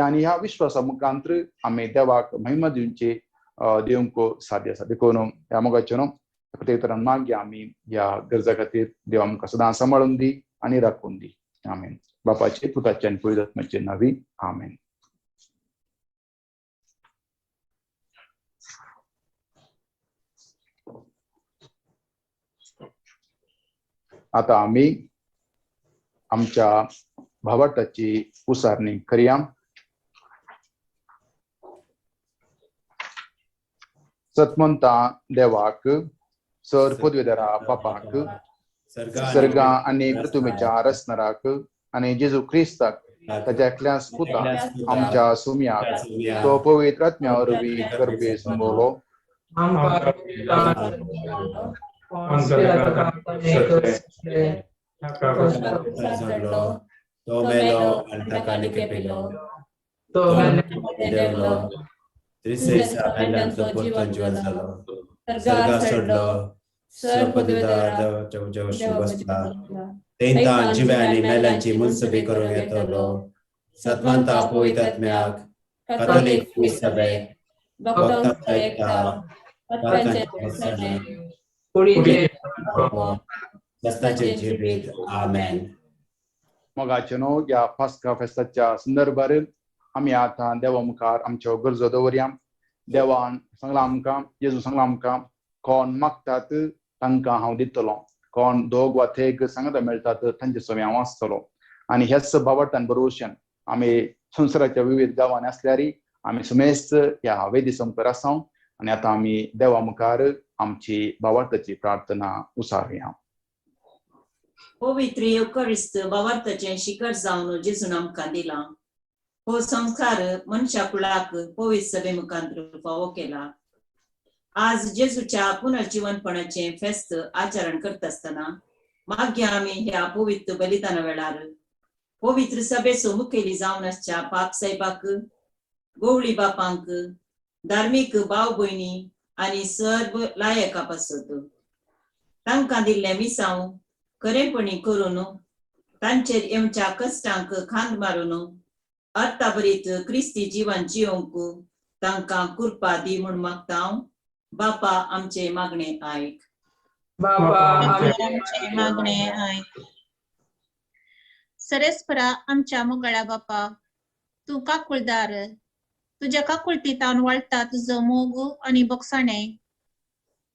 आणि ह्या विश्वासा मुखांतर आमी देवाक महिमा दिवचे देवंक साध्य आसा देखून ह्या मोगाच्यो न्हू प्रत्येक तरान मागया आमी ह्या गरजा खातीर देव आमकां सदां सांबाळून दी आणि राखून दी आमेन बापाचे पुताचे आनी पवित्र आत्म्याचे नांवी आमेन आता आमी आमच्या भावार्थाची उसारणी करया सतमंता देवाक सर पदवीधरा बापाक सर्गा आणि पृथ्वीच्या रचणाराक आणि जेजू क्रिस्ताक ताच्या एकल्याच पुता आमच्या सुम्याक तो पवित्र आत्म्या वरवीं करपे संबोलो तो मेलो आणि ताका निकेपिलो तो देवलो त्रिसेसा मेल्यांचो परतून जीवन जालो सर्गार चडलो सर पदवीधराच्या बसला तेंता जिव्या आनी मेल्यांची मुनसबी करूंक येतलो सतमंता पवित्र आत्म्याक कॅथोलिक सभेक भक्तांचो एकता पातकांचे विसर्जन कष्टाचे जिवीत आमेन मोगाचे न्हू ह्या पास्का फेस्ताच्या संदर्भार आमी आतां देवा मुखार आमच्यो गरजो दवरया देवान सांगलां आमकां जेजू सांगलां आमकां कोण मागतात तांकां हांव दितलो कोण दोग वा थेग सांगता मेळटात तांचे सोबीत हांव आसतलो आणि ह्याच भावार्थान बरोवशेन आमी संवसाराच्या विविध गांवांनी आसल्यार आमी समेस्त ह्या वेदी संपर आसां आणि आता आमी देवा मुखार आमची भावार्थाची प्रार्थना उसारुया पवित्र युकरिस्त भावार्थाचें शिखर जावन जेजून आमकां दिलां हो संस्कार मनशा कुळाक पवित्र सभे मुखांतर फावो केला आज जेजूच्या पुनर्जीवनपणाचे फेस्त आचरण करता आसतना मागया आमी ह्या पवित्र बलिदाना वेळार पवित्र सभेचो मुखेली जावन आसच्या पाप साहेबाक गवळी बापांक धार्मीक भाव भयणी आनी सर्व लायका पासत तांकां दिल्ले मिसांव खरेपणी करून तांचेर येवच्या कश्टांक खांद मारून अर्थाभरीत क्रिस्ती जीवन जिवंक तांकां कृपा दी म्हूण मागता हांव बापा आमचे मागणे आयक बाबा आमचे मागणे आयक सरेस्परा आमच्या मोगळ्या बापा तू काकुळदार तुझ्या काकुळतीतान वळता तुझो मोग आणि बोगसाणे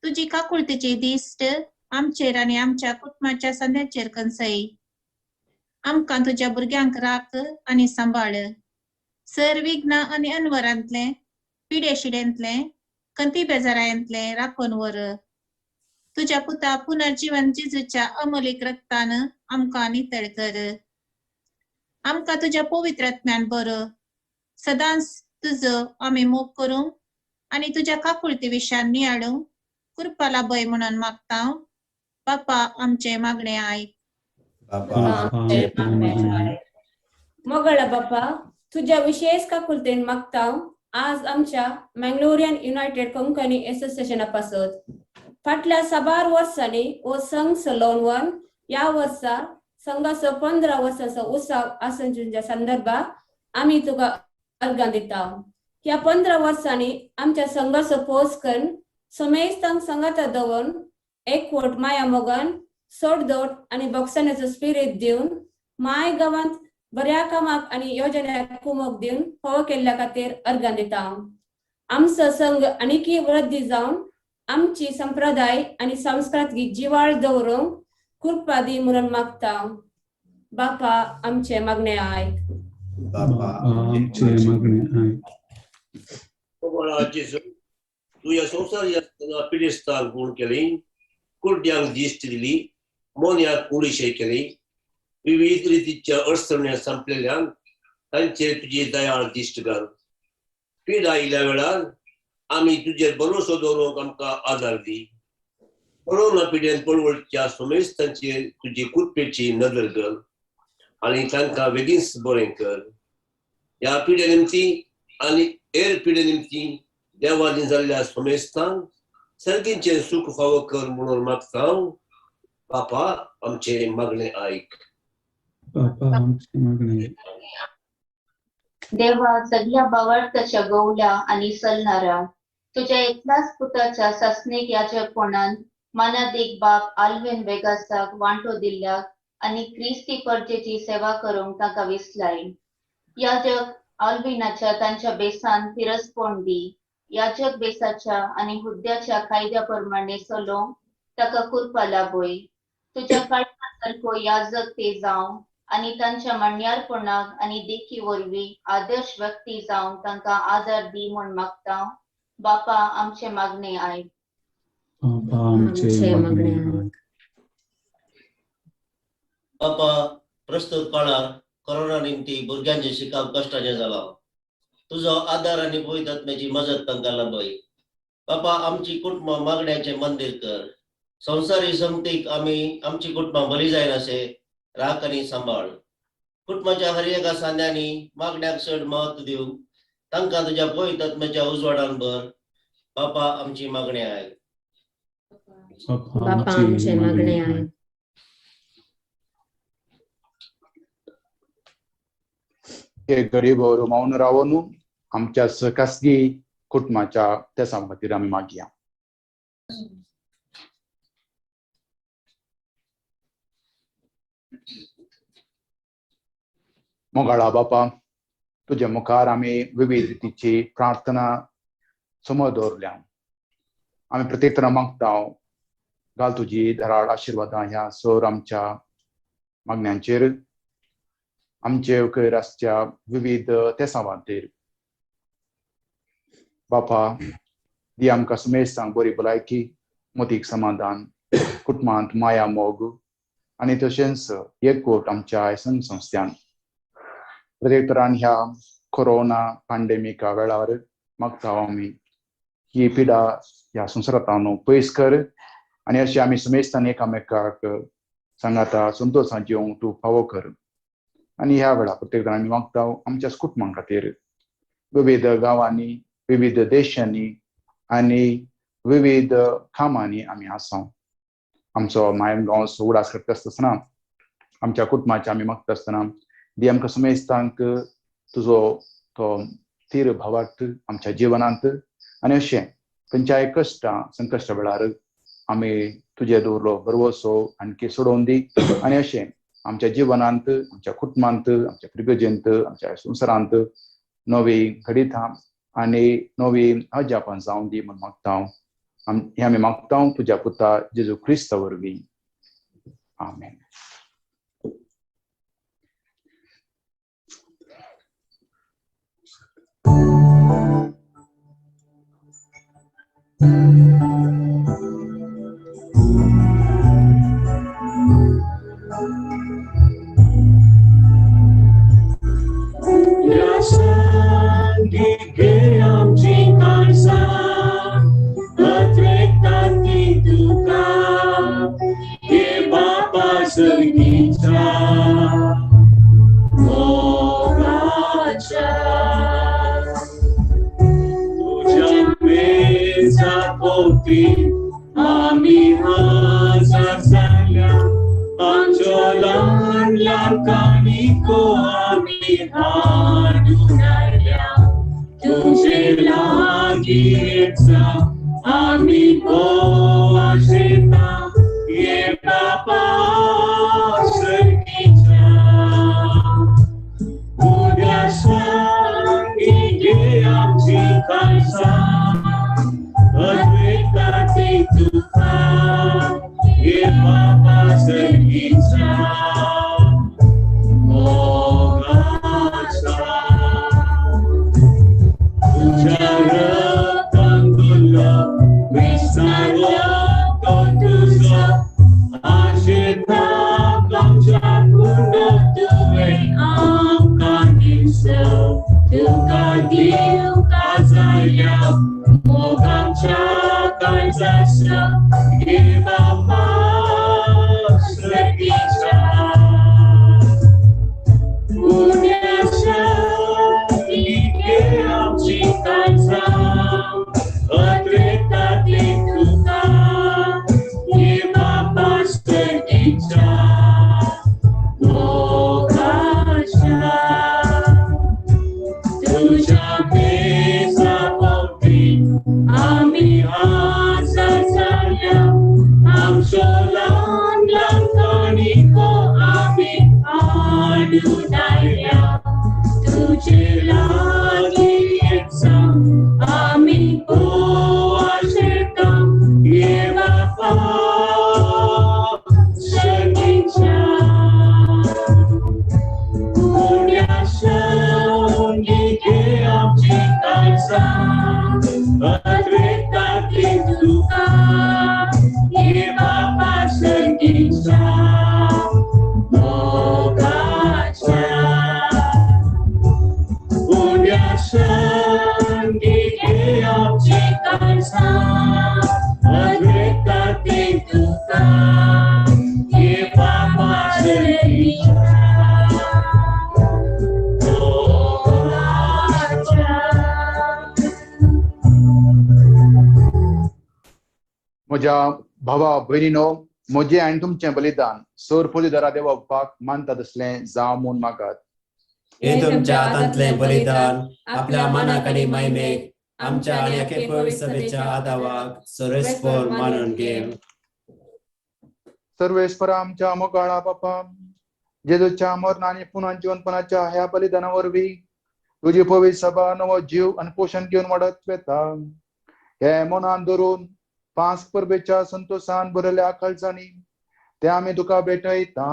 तुझी काकुळतीची दिश्ट आमचेर आणि आमच्या कुटुंबाच्या सद्याचेर कंसय आमकां तुझ्या भुरग्यांक राख आणि सांबाळ सर विघ्न आणि अनवरांतले पिडेशिडेंतले कंती बेजारांतले राखून वर तुझ्या पुता पुनर्जीवन जेजूच्या अमोलीक रक्तान आमकां नितळ कर आमकां तुझ्या पवित्र आत्म्यान बर सदांच तुजो आमी मोग करूं आणि तुझ्या काकुळती विशयान नियाळू कृपाला भय म्हणून मागता बापा आमचे मागणे आयक मोगळा बापा तुझ्या विशेष काकुलतेन मागता आज आमच्या मँगलोरियन युनायटेड कोंकणी असोसिएशना पासत फाटल्या 7 वर्सांनी ओ संघ चलोवन या वर्सा संघाचो 15 वर्साचो उत्सव आसनच्या संदर्भात आम्ही तुका अर्गां दिता ह्या 15 वर्सांनी आमच्या संघाचो पोस करून समेस्तांक संगाता दवरून एकवट माया मोगान सोडदोड आणि बक्षण्याचं स्पिरिट देऊन माय गावांत बऱ्या कामाक आणि योजनेक कुमक दिवन फावो केल्ल्या खातीर अर्गां दिता. आमचो संघ आनीकी वृद्धी जावन आमची संप्रदाय आणि संस्कृती जिवाळ दवरूंक कृपा दी म्हणून मागता. बापा आमचे मागणे आयक. आमचे मागणे आयक. Jesu, तुझ्या संसार पिढीस्थान पूर्ण केले, कुर्ड्यांक दिश्ट दिली, मोन्याक कुडीशे केली, विविध रीतीच्या अडचणी संपलेल्यान तांचेर तुझी दयाळ दिश्ट घाल. पीड आयिल्ल्या वेळार आमी तुजेर भरोसो दवरूंक आमकां आदार दी. कोरोना पिड्यान पळवळच्या सोमेस्तांचेर तुजी कृपेची नदर घाल आनी तांकां बेगीन बरें कर. ह्या पिड्या निमती आनी हेर पिढे निमती देवानी जाल्ल्या सोमेस्तान सर्गींचे सुख फावो कर म्हणून मागता. बापा आमचे मागणे आयक. बापा आमचे मागणे आयक. देवा सगळ्या बावळताच्या गवल्या आणि सलणाऱ्या तुझ्या एकल्याच पुताच्या ससनेक याजकपणान मानादीक बाप आल्वेन वेगासाक वांटो दिल्ल्याक आणि क्रिस्ती परजेची सेवा करूंक ताका विसलाय. याजक आल्विनाच्या तांच्या बेसान तिरस्पोण दी. याजक बेसाच्या आणि हुद्द्याच्या कायद्या प्रमाणे चलोवंक ताका कृपा लाभोय. तुझ्या काळजासारको याजक ते जावं आणि तांच्या मण्यारपणाक आणि देखी वरवीं आदर्श व्यक्ती जावं तांकां आदार दी म्हूण मागता. बापा आमचे मागणे आयक. बापा आमचे मागणे आयक. बापा प्रस्तुत काळार कोरोना निमती भुरग्यांचे शिकाव कष्टाचे जाला. तुझो आदार आणि पवित्र आत्म्याची मजत तांकां लाभय. बापा आमची कुटुंब मागण्याचे मंदिर कर. संवसारी संगतीक आमी आमची कुटुंबां बरी जायन अशे राख आनी सांबाळ. कुटुंबाच्या हर एका सांद्यांनी मागण्याक चड महत्व दिवंक तांकां तुज्या पवित्र आत्म्याच्या उजवाडान भर. बापा आमची मागणी आयक. बापा आमचे मागणे आयक. हे गरीब मौन रावून आमच्या सहकासगी कुटुंबाच्या त्या खातीर आमी मागया. मोगाळा बापा तुझ्या मुखार आमी विविध रितीची प्रार्थना समोर दवरल्या. आमी प्रत्येक तरा मागता घाल तुजी धराड आशिर्वादां ह्या सर आमच्या मागण्यांचेर. आमचे कैरासच्या विविध तेसां खातीर बापा दी आमकां सुमेस्तांक बरी भलायकी, मोतीक समाधान, कुटुंबांत माया मोग आनी तशेंच एकवट आमच्या संघ संस्थान. प्रत्येक तरान ह्या कोरोना पॅन्डेमिका वेळार मागता आमी ही पिडा ह्या संवसारांतल्यान पयस कर आनी अशें आमी सुमेस्तान एकामेकाक सांगाता संतोषान जिवंक तूं फावो कर. आनी ह्या वेळार प्रत्येक जाण आमी मागता आमच्या कुटुंबां खातीर विविध गांवांनी, विविध देशांनी आनी विविध कामांनी आमी आसा. आमचो मायन गांव उडास करता आसतना आमच्या कुटुंबाचे आमी मागता आसतना दी आमकां सुमेस्तांक तुजो तो तीर भावार्थ आमच्या जिवनांत आनी अशें खंयच्याय कश्टां संकश्टा वेळार आमी तुजे दवरलो भरवोसो आणकी सोडोवन दी. आनी अशें आमच्या जिवनांत, आमच्या कुटुंबांत, आमच्या पिरगजेंत, आमच्या संवसारांत नवी घडीता आनी नवी अजापां जावं दी म्हूण मागता. हे आमी मागता तुज्या पुता जेजू क्रिस्ता वरवीं. आमेन. आम्ही हजार झाल्या आमच्या लहान कानिको आम्ही हाडून आल्या तुझे लागीचा आम्ही बोवा शेता ये बाबा हे बापा स्वर्गीच्या पुण्यासाठी घे आमची काळजा अद्वैतातले तुका हे बापा स्वर्गीच्या लोकाच्या तुझ्या बेजाभोवती आम्ही हजर झाल्या आमच्या लहान लहान काणिको आम्ही आडून आल्या तुझे लागी येता आम्ही पोवाशेता ये बापा स्वर्गीच्या पुण्याशंगी घे आमची काळजा अद्वैतातली तुका हे बापा स्वर्गीच्या लोकाच्या पुण्याशंगी घे आमची काळजा अद्वैतातली तुका हे बापा स्वर्गीच्या म्हज्या भावा भयणीनो म्हजें आनी तुमचें बलिदान सर पोलीदारा देवा बापाक मानता तसलें जावं म्हूण मागात हे तुमच्या हातांतलें बलिदान आपल्या मनाक आनी महिमेक आमच्या आनी एके पवित्र सभेच्या आदावाक सर्वेस्पर मानून घे. सर्वेस्परा आमच्या मोगाळा बापा जेजूच्या मरण आनी पुन्हा जीवनपणाच्या ह्या बलिदाना वरवीं तुजी पवित्र सभा नवो जीव आनी पोषण घेवन वाडत वेता. हे मनान धरून पांच परबेच्या संतोषान भरल्या काळजांनी ते आमी तुका भेटयता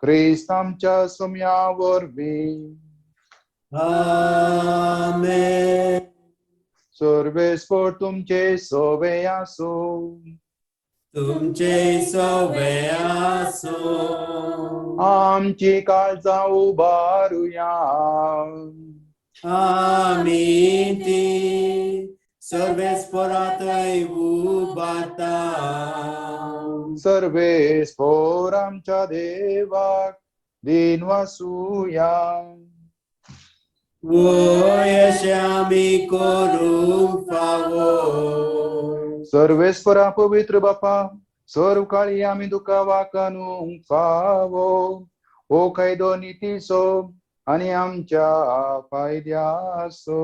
क्रिस्त आमच्या सोम्या वरवीं. आमेन. सर्वेस्पर तुमचे सोवे आसूं तुमचे सवे आसो आमची काळजां उबारुया आमी ती सर्वेस्परांतय उबारता. सर्वेस्पर आमच्या देवाक दिन वासुया वयशे आमी करूंक फावो. सर्वेस्परा पवित्र बापा सर्व काळी आमी तुका वाकानूंक फावो ओ कायदो नितीचो आनी आमच्या फायद्याचो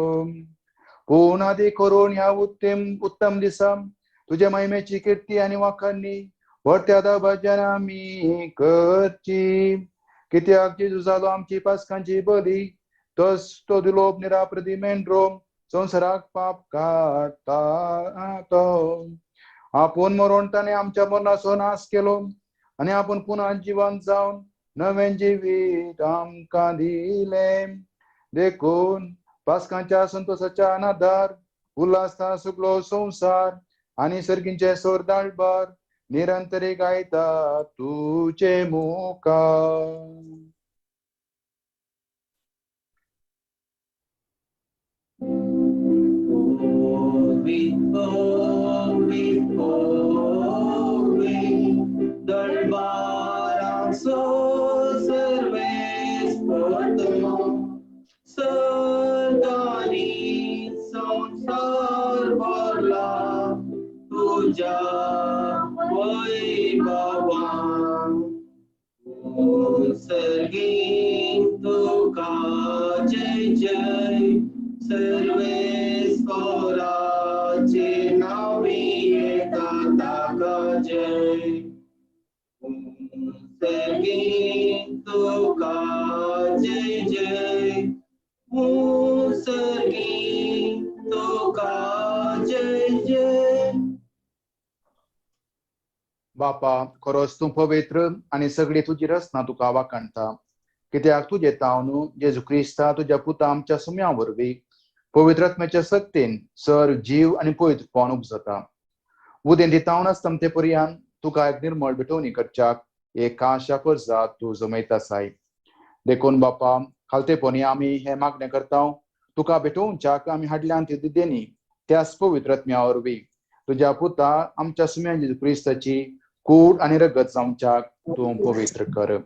पूण आदी करून ह्या उत्तम दिसा तुज्या महिमेची कीर्ती आनी वाखाणणी व्हडट्या भजन आमी करची कित्याक जेजू जालो आमची पासकांची बली तोच तो दिलो निराप्रती मेंढरो संवसाराक पाप काडटा तो आपूण मरण ताणें आमच्या मरणाचो नाश केलो आनी आपूण पुन्हा जिवंत जावन नवें जिवीत आमकां दिलें देखून पासकांच्या संतोषाच्या अनादार उल्हासा सुकलो संवसार आनी सर्गींचे सोर दाळबार निरंतरी गायता तुजे मुखार. दरबाराचो सर्वेस्पर सदानी संसार भरला तुझ्या वैभवान सर्गीन तुका जय जय सर्वेस्पराचे नावी येता ताका जय सर्गीन तुका जय जय सर्गीन तुका जय जय. बापा खरोच तूं पवित्र आनी सगळी तुजी रचना तुका वाखाणटा कित्याक तुजे ताव न्हू जेजू क्रिस्ता तुज्या पुता आमच्या सुम्या वरवीं पवित्र आत्म्याच्या सक्तीन सर जीव आनी पवित्रपण उपजता. उदें दितावन आसता ते पर्यान तुका एक निर्मळ भेटवणी करच्याक एक आशा परजा तूं जमयता साय. देखून बापा खालतेपणी आमी हे मागणें करता तुका भेटोवच्याक आमी हाडल्यान ती देणी त्याच पवित्र आत्म्या वरवीं तुझ्या पुता आमच्या सुम्या जेजू क्रिस्ताची कूड आणि रगत आमच्या तू पवित्र कर.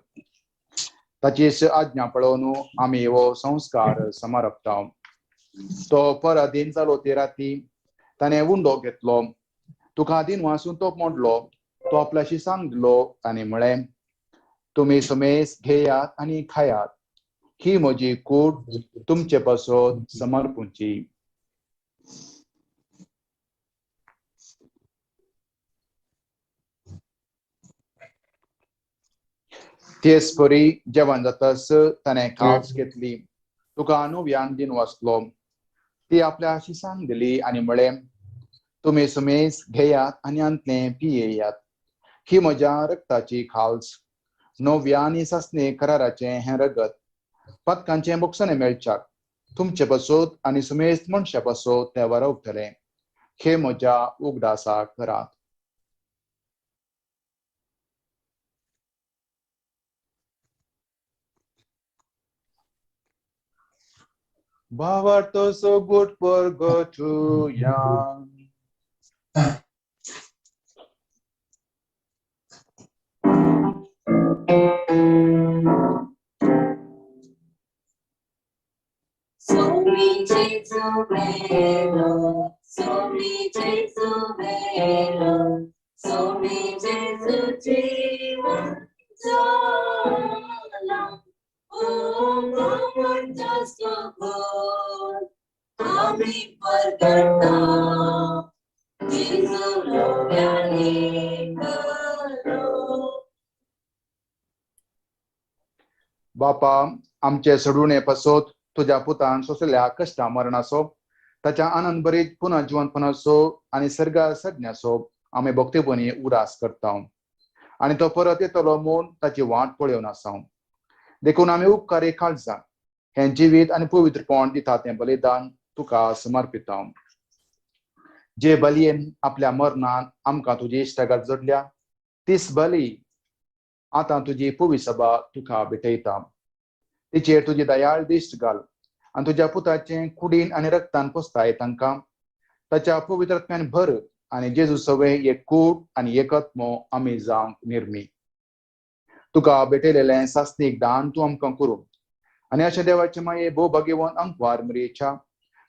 ताची आज्ञा पळोवन आम्ही हो संस्कार समारपता. तो पराधीन जालो ते राती ताणे उंडो घेतलो. तुका दिन वाचून तो मोडलो. तो आपल्याशी सांगलो आणि म्हळे, तुम्ही समेस घेयात आणि खायात. ही म्हजी कूड तुमचे पासोन समर्पूंची. तेच परी जेवण जातास ताणे कास घेतली. तुका नुव्यान दिन वाचलो. ती आपल्याशी सांगली आणि म्हळे, तुम्ही समेस घेयात आणि अंतले पियेयात. ही म्हज्या रक्ताची खालस. नव्यानी सासणे कराराचे हे रगत पदकांचे बोगसणे मेळच्याक तुमचे बसोत आणि समेस्त मनशा बसोत ते वरवतले. हे म्हज्या उगडासाक करात. Bavarto so good for go to young. So me Jesu velo, so me Jesu velo, so me Jesu jivan jala. Oh, Lord, just so good, kami pergata, Jesu lovyani karo. बापा आमचे सोडून पसोत तुझ्या पुतान सोसल्या कष्टा मरणासो ताच्या आनंद बरीत पुन्हा जिवंतपणाचो आणि सर्गा सज्ञासो आम्ही भक्तीपणी उदास करता. आणि तो परत येतलो म्हूण ताची वाट पळोवन आसा. देखून आम्ही उपकारी काळजा हे जिवीत आणि पवित्रपण दिता तें बलिदान तुका समर्पिता. जे बलयेन आपल्या मरणान आमकां तुजी इश्टागात जोडल्या तीच बली आता तुझी पुवी सभा तुका भेटयता. तिचेर तुजी दयाळ दिश्ट घाल आणि तुझ्या पुताचे कुडीन आणि रक्तान पोसताय तांकां ताच्या पवित्रत्म्यान भर आणि जेजू सवे एक कूड आणि एकत्म आमी जावंक निर्मी. तुका भेटयलेलें सास्तीक दान तूं आमकां करूं आणि अशा देवाचे माये भोव भाग्यवान अंकवार मरियेच्या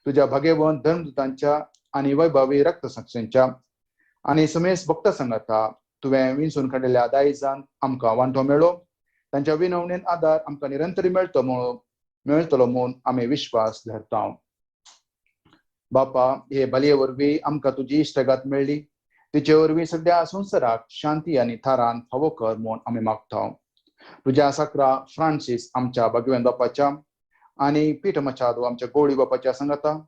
तुझ्या भाग्यवान धर्मदूतांच्या आणि वैभवी रक्तसाक्षींच्या आणि समेस भक्त संगता तुवें विंचून काडिल्ल्या दायजान आमकां वांटो मेळो. तांच्या विनवणेन आदार आमकां निरंतर मेळटलो म्हूण आमी विश्वास धरता. बापा हे बलये वरवीं आमकां तुजी इश्टगात मेळ्ळी. तिचे वरवीं सगळ्या संवसाराक शांती आणि थारान फावो कर म्हूण आमी मागता. तुझ्या साकरा फ्रांसीस आमच्या भगवेन बापाच्या आणि पीठ मचादो आमच्या गवळी बापाच्या संगता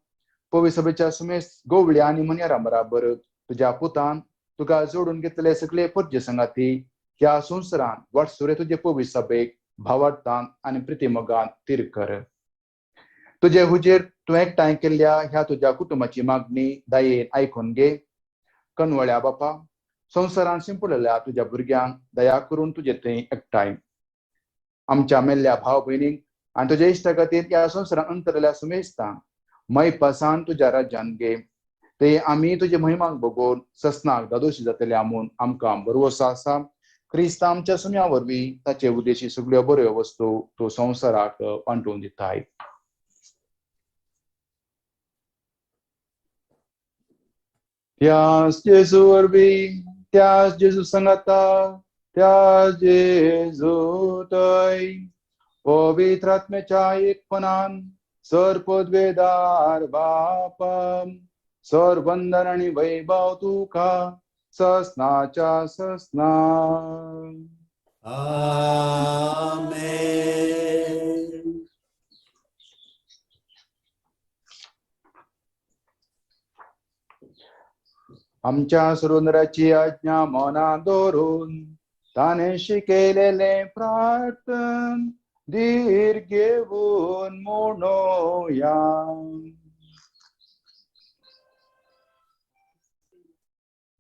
पवित्र सभेच्या समेस्त गवळ्या आणि मनियारां बराबर तुझ्या पुतान तुका जोडून घेतलेले सगळे परजे संगाती ह्या संवसारान वाटसुरे तुझे पवित्र सभेक भावार्थान आणि प्रितीमोगान तीर कर. तुझे हुजेर तूं एकठांय केल्ल्या ह्या तुझ्या कुटुंबाची मागणी दयेन आयकून घे. कनवळ्या बापा संवसारान शिंपलेल्या तुझ्या भुरग्यांक दया करून तुझे थंय एकठांय. आमच्या मेल्ल्या भाव भयणीक आणि तुझ्या इश्टागातीर ह्या संवसारान अंतरल्या सुमेस्तांक मै पासान तुझ्या राज्यान घे. ते आमी तुझे महिमाक बघून ससनाक दादोशी जातल्या म्हूण आमकां भरवोसो आसा. क्रिस्त आमच्या सुम्या वरवीं ताचे उद्देशी सगळ्यो बऱ्यो वस्तू तूं संवसाराक वांटून दिताय. त्याच जेजू वरवीं त्याच जेजू संगता त्या जेजू थंय पवित्र आत्म्याच्या एकपणान सर्पद्वेदार बापा सर वंदन आणि वैभव तुका ससनाच्या ससना. आमेन. आमच्या सुरुंदराची आज्ञा मनात दवरून ताने शिकलेले प्रार्थन धीर घेऊन म्हणूया.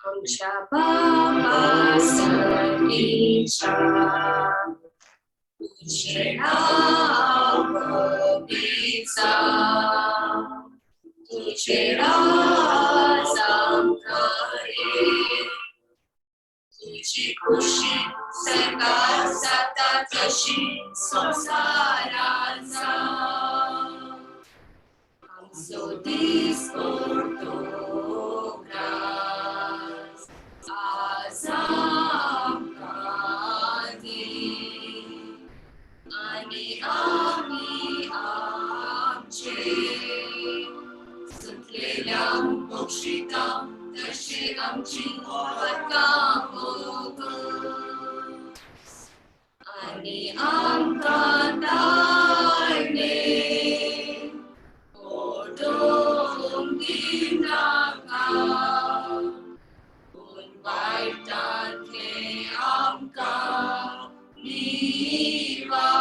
आमच्या बाबा सर्वीच्या तुझे नाव पवित्र, तुझे राज आमकां आमची खुशी सरकार जाता तशी संसाराचा आमचो दीस पडतो ग्रास आज आमकां दी आणि आम्ही आमचे सुटलेल्या मोक्षिता तशी आमची वळखां आणि आमकां ताळणे ओढून दिनाका पूण वायटांतले आमकां निवार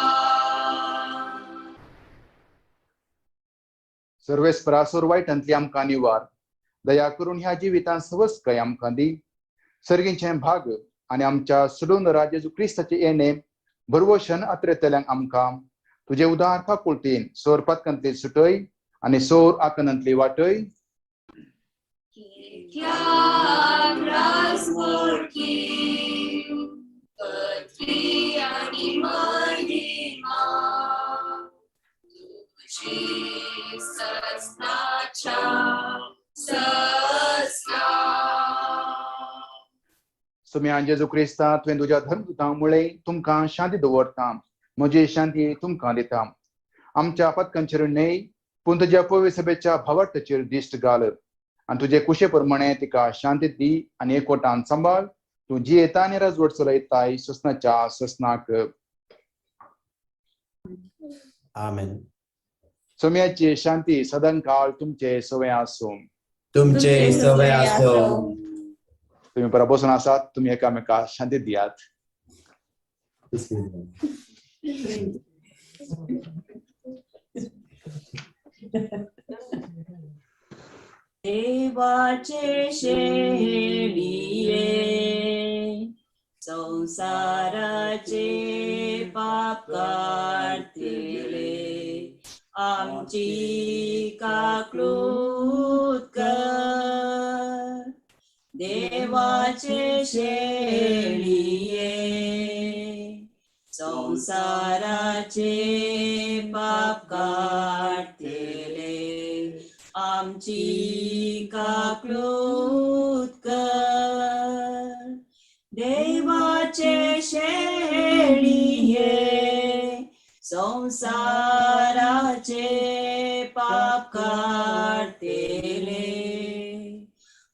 सर्वेस्परासोर वायटांतली आमकां निवार दया करून ह्या जिवितांत सवस्कय आमकां दी सर्गींचे भाग आनी आमच्या सुडून जेजू क्रिस्ताचे येणे भरवोशन आत्रेतल्यांक आमकां तुजे उदार फाकुलतेन सोर पत्कंतली सुटय आनी सोर आकनंतली वाटय पृथ्वी आणि महिमा तुझी सस्नाच्या सस्ना सुम्या जेजू क्रिस्ता तुवें तुज्या धर्मदुतांमुळे तुमकां शांती दवरता म्हजी शांती तुमकां दिता आमच्या पत्कांचेर न्हय पूण तुज्या पवित्र सभेच्या भावार्थाचेर दिश्ट घाल आनी तुजे कुशे प्रमाणे तिका शांती दी आनी एकवटान सांबाळ तूं जी येता आनी राजवट चलयताय सस्नाच्या सस्नाक आमेन. सुम्याची शांती सदांकाळ तुमचे सवय आसूं तुमचे सवय आसूं. तुम्ही बरा बसून आसात तुम्ही एकामेकाक शांती दियात देवाचे शेळिये संसाराचे पाप काढतेले आमची काकलूत कर देवाचे शेळिये संसाराचे पाप काढतेले आमची काकलूत कर देवाचे शेळिये संसाराचे पाप काढतेले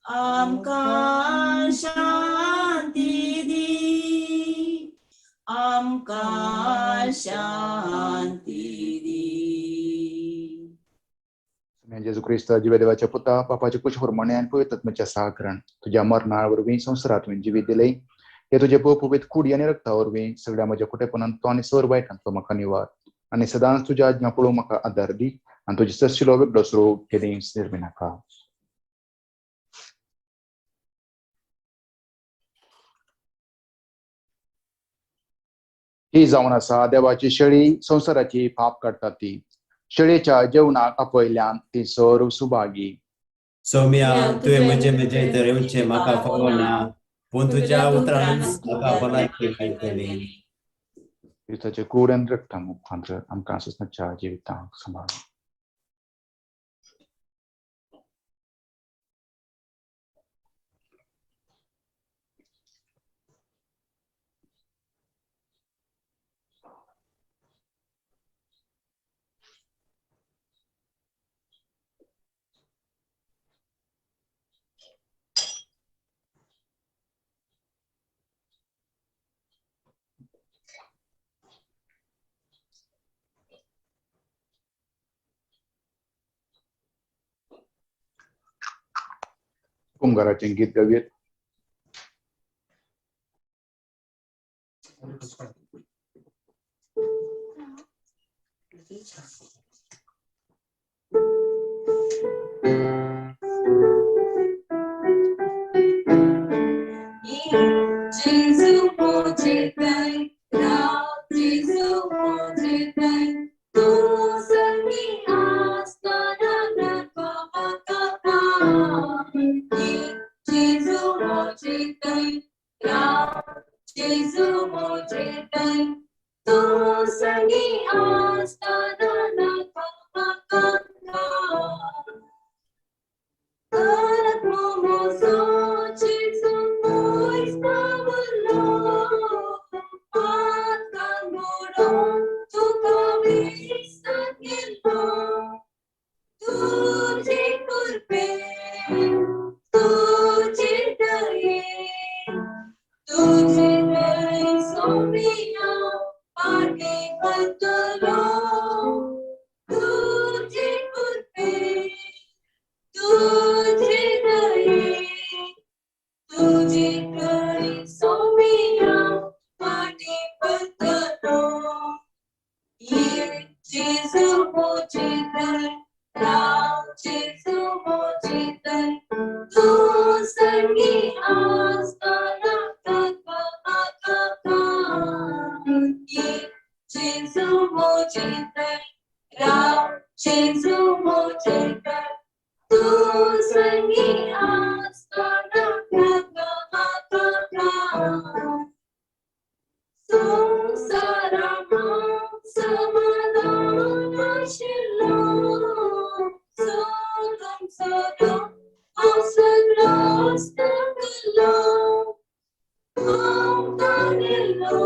आमकां शांती दी आमकां शांती दी जेजू क्रिस्ता जिवे देवाच्या पुता पापाचे कुश प्रमाणे आनी पवित्र आत्म्याच्या सहकारण तुझ्या मरणा वरवीं संवसारांत तुवें जिवीत दिले हे तुजे पवित्र कुडी आनी रक्ता वरवीं सगळ्या म्हज्या कुटेपणांत तो आनी सर वायटांतलो म्हाका निवार आनी सदांच तुज्या आज्ञा पळोवंक म्हाका आदार दी आनी तुजी सशिलो वेगळो स्वरूप केली निर्मी नाका ही जावन आसा देवाची शेळी संवसाराची पाप काडटा ती शेळयेच्या जेवणाक आपयल्यान ती सर सुभागी सौम्या तुवें म्हजे तर येवचें म्हाका फावो ना पूण तुज्या उतरान म्हाका भलायकी मेळटली क्रिस्ताचे कूड आनी रक्ता मुखांतर आमकां सस्नाच्या जिवितांक सांबाळ कुंभाराचें गीत गावयेत Jésus projetai, Jésus projetai, tu seni asta dan pamatapan. Jésus projetai, तू संगी असताना नका तुझे कळी सोमिया पाटी पतलो ये जेजू मोचे दर राम जेजू मोचे दर तू संगी असताना ये जेजू मोचे दर राम जेजू मोचे दर तू संगी असताना संसारमा समाधानाशिलो सोडून सोडून असग्रस्त केलो गेलो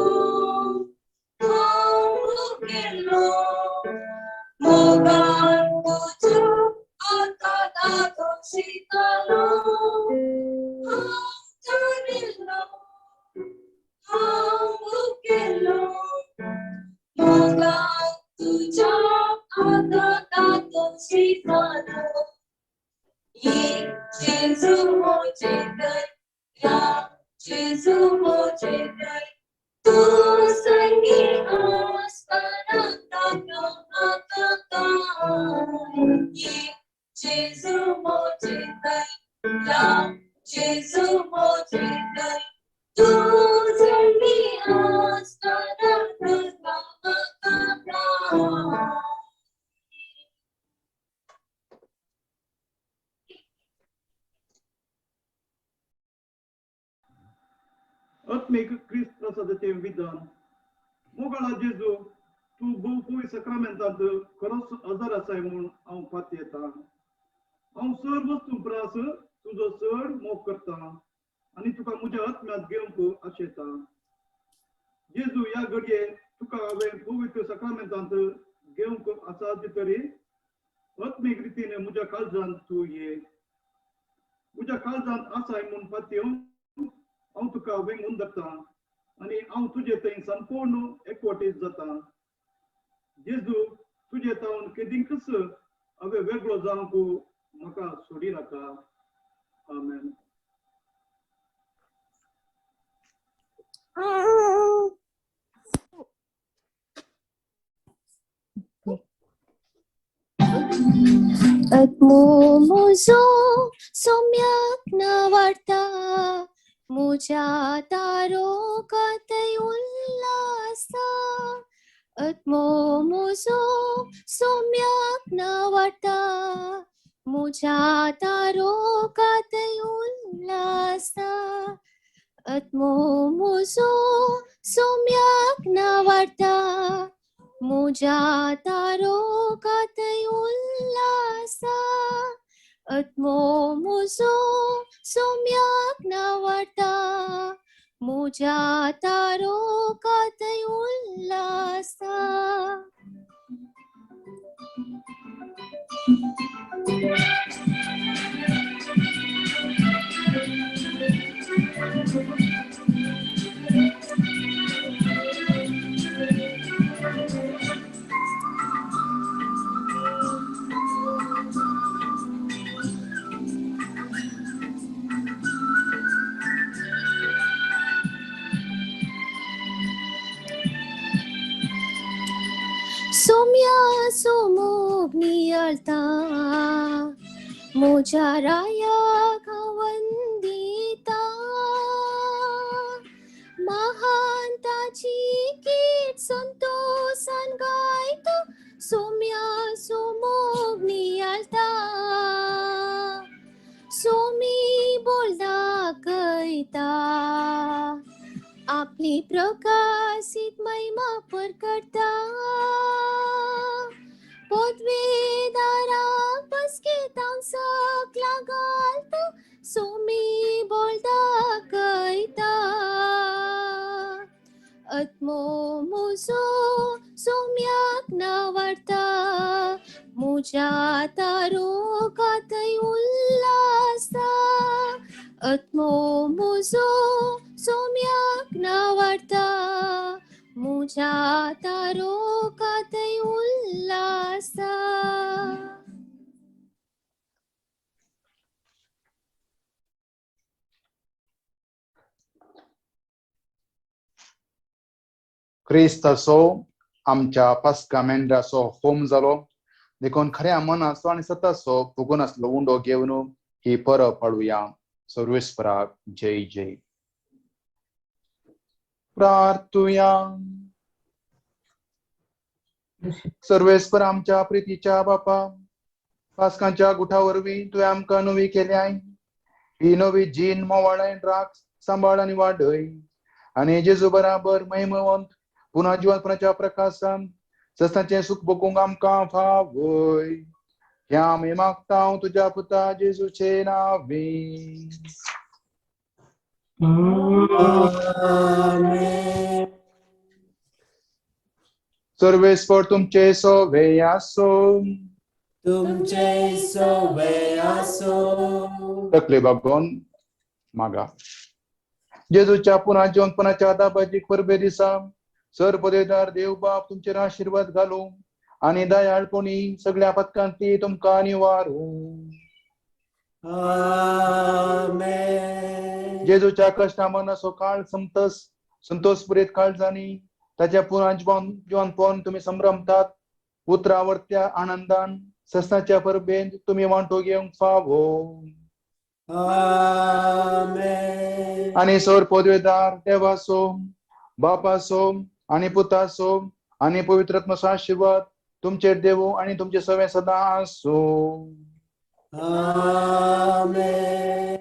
गेलो मोगान तुझ्या हातात शिकलो गेलो मोगान तुझ्या हातात शिकलो ये जेजू मोचे दर राम जेजू मोचे दर तू संगी असताना ये जेजू मोचे दर राम जेजू मोचे दर तू संगी असताना आत्मिक क्रिस्त प्रसादाचे विधान मोगाळा जेजू तू बहुपोई सक्रमेंटांत खरोच हजर आसाय म्हूण हांव पात येता हांव सर वस्तू प्रास तुजो चड मोग करता आनी तुका म्हज्या आत्म्यांत घेवंक आशेता जेजू ह्या घडये तुका हांवें पवित्र सक्रमेंटांत घेवंक आसा तरी आत्मिक रितीन म्हज्या काळजांत तूं ये म्हज्या काळजांत आसाय म्हूण पात येवन हांव तुका वेंगून धरता आनी हांव तुजे थंय संपूर्ण एकवटीत जाता जेजू तुजे तावन केदींकच हांवें वेगळो जावंक म्हाका सोडी नाका आमेन आत्मो म्हजो सोम्याक नावाडटा म्हज्या तारोकांतय उल्हासा आत्मो म्हजो सोम्याक नावाडटा म्हज्या तारोकांतय उल्हासा आत्मो म्हजो सोम्याक नावाडटा म्हज्या तारोकांतय उल्हासा आत्मो म्हजो सोम्याक नावाडटा म्हज्या तारोकांतय उल्हासा सोम्या सोमोग नियाळता म्हज्या रायाक हांव वंदिता महान ताची कीट संतोषान गायता सोम्या सोमोग नियाळता सोमी बोलदा कयता आपली प्रकाशित महिमा वापर करता पोतवेदारा बसके तांसक लागालतो सोमी बोलदा कैता आत्मो मुजो सोम्याक नावार्ता मुझ्या तारो कातय उल्लासा आत्मो मुजो सोम्याक नावार्ता मुझ्या तारो कातय उल्लासा क्रिस्ताचो आमच्या पास्का मेंढराचो होम जालो देखून खऱ्या मनाचो आणि सताचो फुगून आसलो उंडो घेवन ही परब पाळुया. सर्वेस्पराक जय जय. प्रार्थुया. सर्वेस्पर आमच्या प्रितीच्या बापा, पास्कांच्या गुठा वरवीं तुवें आमकां नवी केल्याय. ही नवी जीन मोवाळायन राख, सांबाळ आनी वाडय आनी जेजू बराबर महिमवंत पुन्हा जिवंतपणाच्या प्रकाशान सस्तांचे सुख भोगूंक आमकां फावय. ह्या आमी मागता तुज्या पुता जेजूचे नांवी. सर्वेस्पर तुमचे सोवे आसो. तुमचे सोवे आसो. तकले बागोन मागा. जेजूच्या पुन्हा जिवंतपणाच्या दाबाची परबे दिसा सर पदेदार देव बाप तुमचेर आशीर्वाद घालूं आणि दयाळपणी सगळ्या पथकांतली तुमकां निवारूं. आमेन. जेजूच्या कश्टा मनाचो काळ संतोष पुरीत काळजांनी ताच्या पुन्हा जिवंतपण तुम्ही संभ्रमतात. उतरावरत्या आनंदान सस्ताच्या परबेंत तुम्ही वांटो घेवंक फावो. आमेन. आणि सर पदवेदार देवाचो बापाचो आणि पुताचो आणि पवित्रात्म्याचो आशीर्वाद तुमचेर देवो आणि तुमचे सवे सदां आसो. आमेन.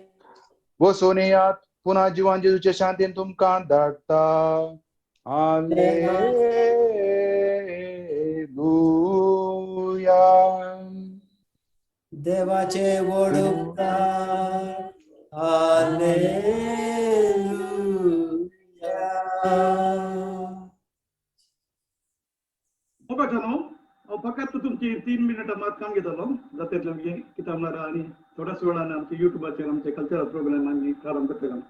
बसून येयात. पुन्हा जिवान जेजूचे शांतीन तुमकां धाडटा. हालेलुया. देवाचे व्हड उपकार. हालेलुया. फकत तुमची 3 मिनिटां मात काम घेतलो जातेतले किताब मारा आणि थोड्याच वेळाने आमच्या युट्यूबाचेर आमचे कल्चरल प्रोग्राम आम्ही प्रारंभ करतलो.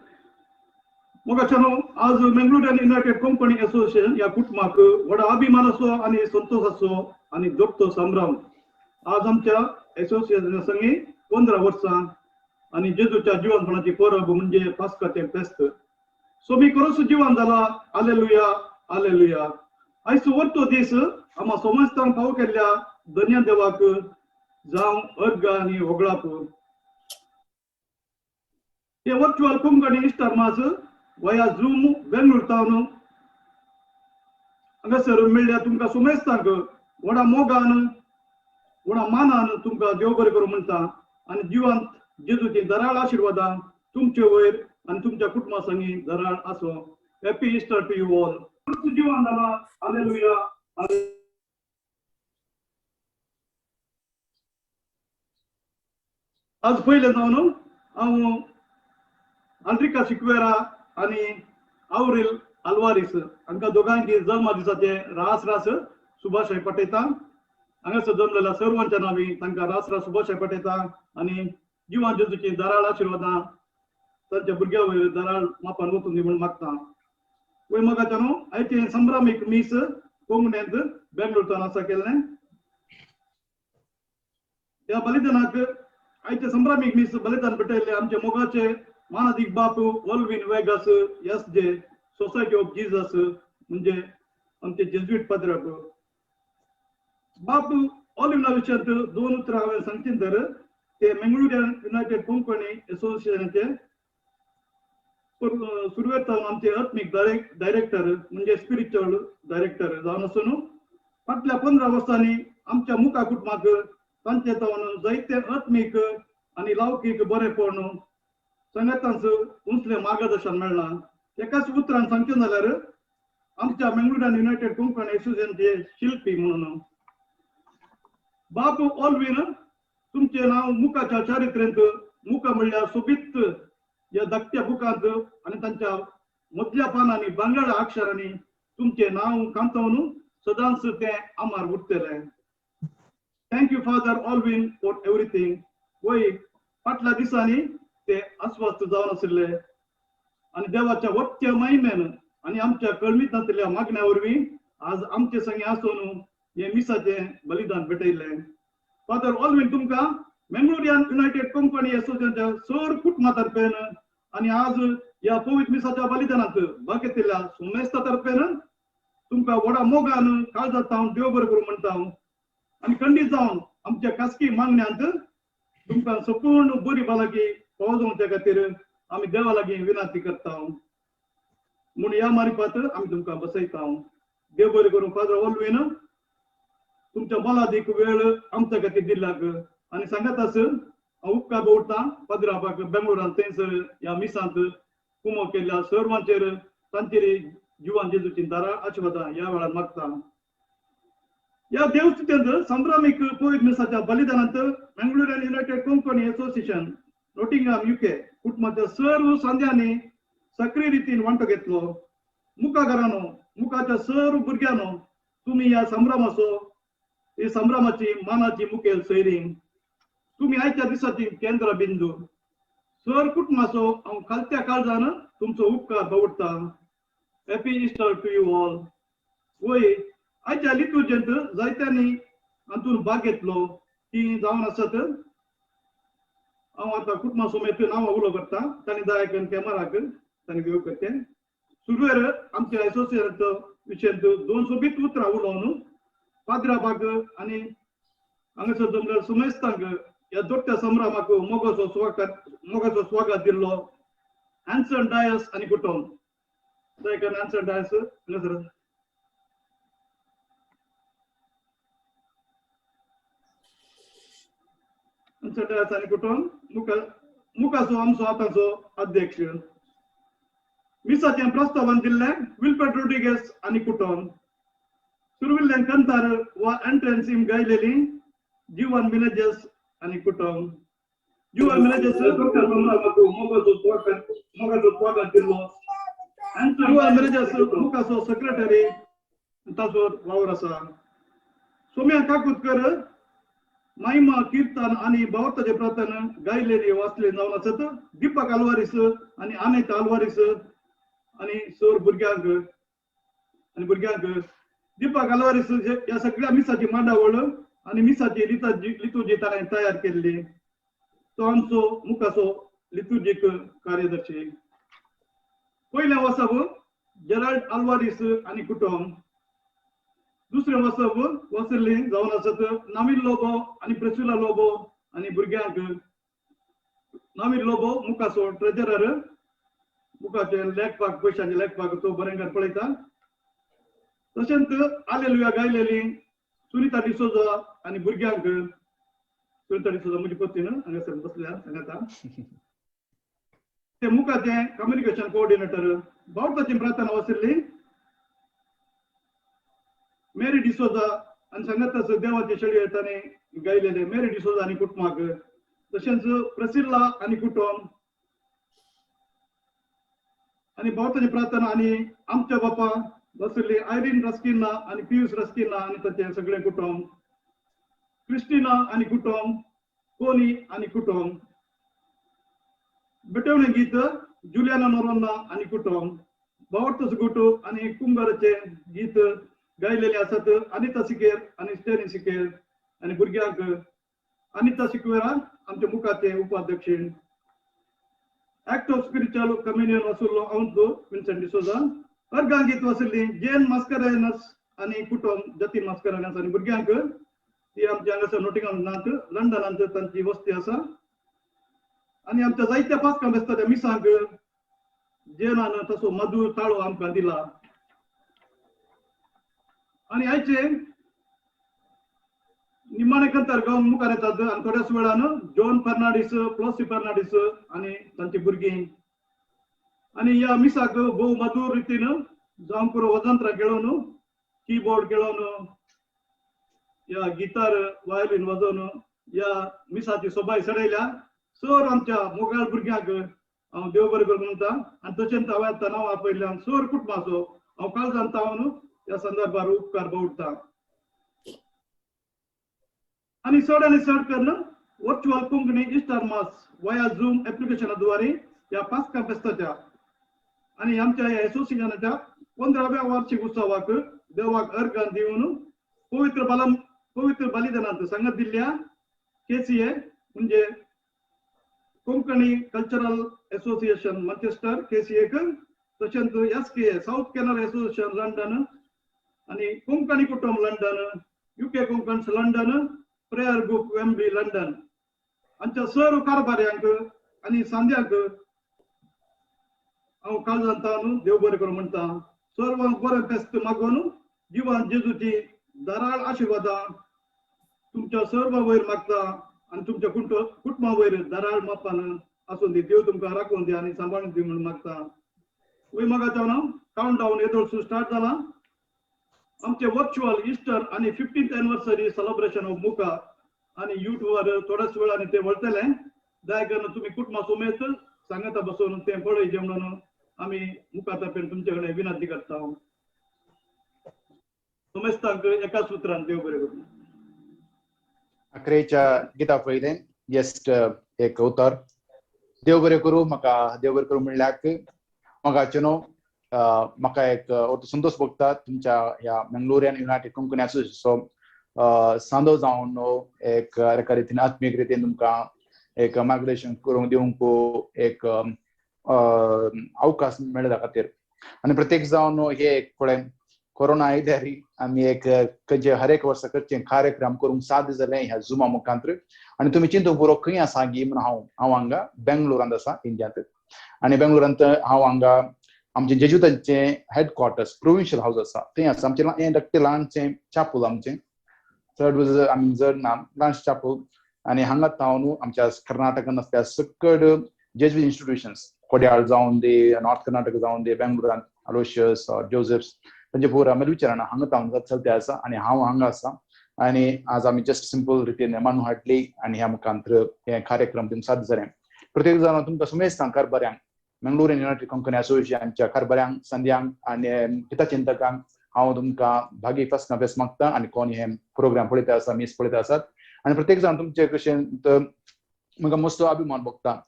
मोगाच्यानो आज मंगळुरियन युनायटेड कंपनी असोसिएशन या कुटुंबाक व्हड अभिमानाचो आणि संतोषाचो आणि जोडतो संभ्रम. आज आमच्या असोसिएशना संगे 15 वर्सां आणि जेजूच्या जिवंतपणाची परब म्हणजे पास्काचे फेस्त. सोमी खरोच जिवन जाला. Hallelujah hallelujah. आयचो वरतो दीस आम्हा सोमास्तांक फावो केल्ल्या धन्य देवाक जावं अर्घ आनी होगळाप. हे वर्च्युअल कोंकणी इस्टर मास वया झूम बेंगळूर टावन हांगासर मेळ्ळ्या तुमकां सोमेस्तांक व्हडा मोगान व्हडा मानान तुमकां देव बरें करूं म्हणटा आनी जिवंत जेजूची दराळ आशिर्वादां तुमचे वयर आनी तुमच्या कुटुंबा संगी दराळ आसो. Happy Easter to you all. जिवन जाला. हालेलुया. आज पहिले जावन हांव आंड्रिका सिक्वेरा आणि आवरील आल्वारिस हांकां दोगांयची जल्मा दिसाचे रास शुभाशय पटयता. हांगासर जमलेल्या सर्वांच्या नांवी तांकां रास शुभाशय पटयता आनी जिवान जेजूची दराळ आशिर्वादां तांच्या भुरग्यां वयर दराळ मापान वचून दी म्हूण मागता. वय मोगाच्यानो आयचे संभ्रामीक मीस कोंकणींत बेंगळूरतान आसा केल्लें. ह्या बलिदानाक आयचे संभ्रामीक मीस बलिदान भेटयल्ले आमचे मोगाचे मानादीक बाप Alwyn Vegas S J. Society of Jesus म्हणजे आमचे जेजुईट पाद्रक. बाप ऑल्विना विशयांत 2 उतरां हांवें सांगचीं तर ते मंगळुरियन युनायटेड कोंकणी असोसिएशनाचे सुरवेतान आमचे आत्मीक डायरेक्टर म्हणजे स्पिरिच्युअल डायरेक्टर जावन आसून फाटल्या 15 वर्सांनी आमच्या मुखा कुटुंबाक तांचे तावन जायते आत्मीक आनी लौकीक बरेपण संगतांच उंचले मार्गदर्शन मेळ्ळां. एकाच उतरान सांगचें जाल्यार आमच्या मंगळुरान युनायटेड कोंकण असोसिएशनचे शिल्पी म्हणून बाप ऑलवीन तुमचे नाव मुखाच्या चारित्र्यांत मुख म्हणल्यार सोबीत या धाकट्या बुकांत आणि तांच्या मदल्या पानांनी बांगडा अक्षरांनी तुमचे नाव कांतवन सदांच ते आमार उरतले. Thank you father Alwyn for everything. वय फाटल्या दिसांनी ते अस्वस्थ जावन आशिल्ले आणि देवाच्या वत्य महिमेन आणि आमच्या कळमीत नासलेल्या मागण्या वरवीं आज आमचे संगे आसून हे मिसाचे बलिदान भेटयले. फादर ऑलवीन तुमकां मंगळुरियन युनायटेड कोंकणी असोसिएशनच्या सर कुटुंबातर्फेन आणि आज या पवित्र मिसाच्या बलिदानात भाग घेतिल्ल्या सोमेस्ता तर्फेन तुमकां व्हडा मोगान काळजात हांव देव बरें करूं म्हणटा आणि खंडीत जावन आमच्या खासगी मागण्यांत तुमकां संपूर्ण बरी भलायकी पावोवच्या खातीर आमी देवा लागीं विनंती करता म्हूण ह्या मारिफात आमी तुमकां बसयता. देव बरें करूं. फादर ऑलवीन तुमच्या मोलादीक वेळ आमच्या खातीर दिल्याक आणि सांगात हांव उपकार दवरता पाद्रापाक बेंगळुरान थंयसर ह्या मिसांत कुमो केल्ल्या सर्वांचेर तांचेर जिवान जेजूची दारां आशिर्वादां ह्या वेळार मागता. या देवस्तुतेंत संभ्रामीक पवित्र मिसाच्या बलिदानांत Mangalorean united Konkani association Nottingham UK कुटुंबाच्या सर्व सांध्यांनी सक्रीय रितीन वांटो घेतलो. मुखा घरानो मुखाच्या सर्व भुरग्यांनो तुम्ही या संभ्रमाचो ही संभ्रमाची मानाची मुखेल सैरींग तुम्ही आयच्या दिसाची केंद्र बिंदू. सर कुटुंबाचो हांव खालत्या काळजान तुमचो उपकार दवरता. Happy Easter to you all. वय आयच्या लिटुर्जेंत जायत्यांनी हातून भाग घेतलो ती जावन आसत. हांव आतां कुटुंबा समेत नांवां उलो करता. तांणी दयाकन कॅमेराक तांणी घेव करते. सुरवेर आमच्या असोसिएशनाचो विशयांत 2 सोबीत उतरां उलोवन पाद्राबाक आणि हांगासर जमल्यार सुमेस्तांक ह्या दोट्या संभ्रमाक मोगाचो स्वागत दिल्लो हॅन्सन डायस आनी कुटुंब. दयाकन हॅन्सन डायस हांगासर आणि कुटुंब मुखाचो आमचो आतांचो अध्यक्ष. मिसाचें प्रस्तावन दिल्ले विल्फ्रेड रोड्रिगेज आनी कुटुंब. सुरविल्ल्यान कंतार वा एंट्रन्स हिम गायलेली जीवन मिनेजस आनी कुटुंब. जीवन मिनेजस मोगाचो स्वागत दिल्लो. जीवन मिनेजस मुखाचो सेक्रेटरी ताचो वावर आसा. सोम्या काकुतकर महिमा कीर्तन आणि भावार्थाचे प्रार्थना गायलेली वाचले जावन आसत. दीपक आल्वारीस आणि अनेक आल्वारीस आणि सर भुरग्यांक दीपक आल्वारीस या सगळ्या मिसाची मांडावळ आणि मिसाची लितुर्जी ताणें तयार केल्ली. तो आमचो मुखाचो लितुर्जीक कार्यदर्शी. पयलें वसप जेराल्ड आल्वारीस आणि कुटुंब. दुसरें वसप वसल्ली जावन आसत नावील लोबो आणि प्रेसिला लोबो आणि भुरग्यांक. नावील लोबो मुखाचो ट्रेजरर मुखाचे लेखपाक पयशांचे लेखपाक तो बरेंकार पळयता. तशेंच हालेलुया गायलेली सुनीता डिसोजा आणि भुरग्यांक. सुनीता डिसोजा म्हजी पत्नी हांगासर बसल्या सांगता. ते मुखाचे कम्युनिकेशन कोऑर्डिनेटर. भावार्थाची प्रार्थना वसल्ली मेरी डिसोजा आणि सांगत देवाचे शेळये ताणें गायलेले मेरी डिसोजा आणि कुटुंबाक. तशेंच प्रेसिल्ला आणि कुटुंब आणि भावार्थाची प्रार्थना आणि आमच्या बापा बसल्ली आयरीन रस्किना आणि पियुष रस्किना आणि ताचे सगळे कुटुंब. क्रिस्टिना आणि कुटुंब. कोनी आणि कुटुंब. बेटवणे गीत जुलियाना नोरोन्ना आणि कुटुंब. भावार्थ सुगुटू आणि कुंभारचे गीत गायलेले असत. अनिता सिकेर आणि स्टेनी सिकेर आणि भुरग्यांक. अनिता सिकवेरा आमच्या मुखाचे उपाध्यक्ष. ऍक्ट ऑफ स्पिरिच्युअल कम्युनियन वसुल्लो औंतो विन्सेंट डिसोजा. अर्गांगीत वसल्ली जेन मास्करेनस आणि कुटुंब जतीन मास्करेनस आणि भुरग्यांक. ती आमच्या हांगासर नॉटिंगहॅमांत लंडनांत तांची वस्ती आसा. आणि आमच्या जायत्या पासकां बेसता त्या मिसांक जेनान तसो मधुर ताळो आमकां दिला. आणि आयचे निमाणे कंतार गावन मुखार येतात आणि थोड्याच वेळान जॉन फर्नांडीस फ्लॉसी फर्नांडीस आणि तांची भुरगीं. आणि ह्या मिसाक भोव मधुर रितीन जावं करून वजंत्रा खेळून कीबोर्ड खेळून या गिटार वायोलीन वाजोवन या मिसाची सोबाय सडयल्या सर आमच्या मोगाळ भुरग्यांक हांव देव बरें करूं म्हणटा आनी तशेंच हांवें आतां नांव आपयल्यान सर कुटुंबाचो हांव काळजांत हांव ह्या संदर्भार उपकार बावडटा आनी चड करून वर्चुअल कोंकणी इस्टर मास वया झूम एप्लिकेशनाद्वारे ह्या पास्का फेस्ताच्या आनी आमच्या ह्या एसोसिएशनाच्या 15व्या वार्षिक उत्सवाक देवाक अर्घ दिवन पवित्र बलिदानांत संगत दिल्ल्या KCA म्हणजे Konkani cultural association Manchester KCA तशेंच SKA south canal association London आनी कोंकणी कुटुंब London UK Konkan London prayer group Wembley London हांच्या सर्व कारभाऱ्यांक आनी सांद्यांक हांव काळजांत देव बरें करूं म्हणटा सर्वांक बरें फेस्त मागून जिवान जेजूची दाराळ आशिर्वादां तुमच्या सर्व वयर मागता आनी तुमच्या कुटुंबा वयर दाराळ मापान आसून दी देव तुमकां राखून दी आनी सांबाळून दी म्हणून मागता वैमागाच्या काउंट डावन येदोळसून स्टार्ट जाला आमचे वर्चुअल इस्टर आनी 15th एनिवर्सरी सेलिब्रेशन ऑफ मुका आनी युट्यूबवर थोड्याच वेळाने ते वळटले दया करून तुम्ही कुटुंबा समेत सांगाता बसून ते पळयचे म्हणून आम्ही मुखातर्फे तुमचे कडेन विनंती करता समेस्तांक एका सुत्रान देव बरें करूं अकरेच्या गिता पयलें जस्ट एक उतर देव बरें करूं म्हाका देव बरें करूं म्हणल्याक म्हाका म्हाका एक संतोष भोगता तुमच्या ह्या मंगलोरियन युनायटेड कोंकणी असोसिएशनचो सांदो जावन एक एका रितीन आत्मीक रितीन तुमकां एक मार्गदर्शन करूंक दिवंक एक अवकाश मेळ्ळा खातीर आनी प्रत्येक जावन हे एक पळय कोरोना आयल्यार आमी एक खंयचे हर एक वर्सा करचे कार्यक्रम करूंक साध्य जालें ह्या झुमा मुखांतर आनी तुमी चिंतूंक पुरो खंय आसा गी म्हणून हांव हांगा बेंगलोरांत आसा इंडियांत आनी बेंगलोरांत हांव हांगा आमचे जेजुतांचे हेडक्वॉर्टर्स प्रोविन्शियल हाऊस आसा थंय आसा आमचें धाकटें ल्हानशें चापूल आमचें चड आमी जड ना ल्हानशें चापूल आनी हांगा हांव आमच्या कर्नाटकान आसल्या सकड जेजुइट इन्स्टिट्यूशन्स कोड्याळ जावन दी नॉर्थ कर्नाटक जावन दी बेंगलोरांत अलोशियस जोसेफ्स तांचे पोर आमी विचारना हांगा हांव चलते आसा आनी हांव हांगा आसा आनी आज आमी जस्ट सिंपल रितीन मानू हाडली आनी ह्या मुखांतर हे कार्यक्रम तुमकां साध्य जालें प्रत्येक जाण तुमकां सुमेस्त कारभाऱ्यांक मंगलोरियन युनायटेड कोंकणी असोसिएशनच्या कारभाऱ्यांक संध्यांक आनी हितचिंतकांक हांव तुमकां भागी फेस्त मागता आनी कोण हे प्रोग्राम पळयता आसा मीस पळयता आसात आनी प्रत्येक जाण तुमचे कशें म्हाका मस्त अभिमान भोगता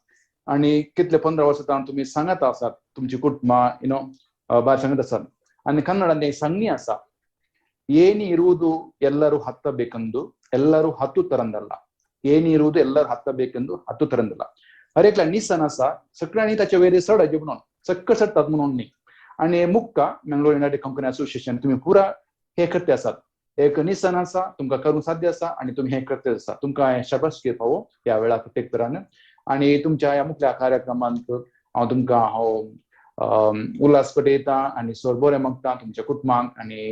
आनी कितले 15 वर्सां तुमी सांगत आसात तुमची कुटुंबां भायर सांगत आसात आनी कन्नडान संज्ञೆ आसा ಏನಿರುವುದು ಎಲ್ಲರೂ ಹತ್ತಬೇಕೆಂದು ಎಲ್ಲರೂ ಹತ್ತು ತರಂದಲ್ಲ ಏನಿರುವುದು ಎಲ್ಲರೂ ಹತ್ತಬೇಕೆಂದು ಹತ್ತು ತರಂದಲ್ಲ हरेकला निसन आसा सगळ्यांनी ताचे वयर चडायचे म्हणून सक्क चडटात म्हणून न्ही आनी मुक्का मंगलोर युनायटेड कोंकणी असोसिएशन तुमी पुरा हे करते आसात एक निसन आसा तुमकां करूंक साध्य आसा आनी तुमी हे करते आसा तुमकां शाबासकी फावो ह्या वेळार प्रत्येक तरान आनी तुमच्या ह्या मुखल्या कार्यक्रमांत हांव तुमकां उल्हास पटयता आनी सर बरें मागता तुमच्या कुटुंबांक आनी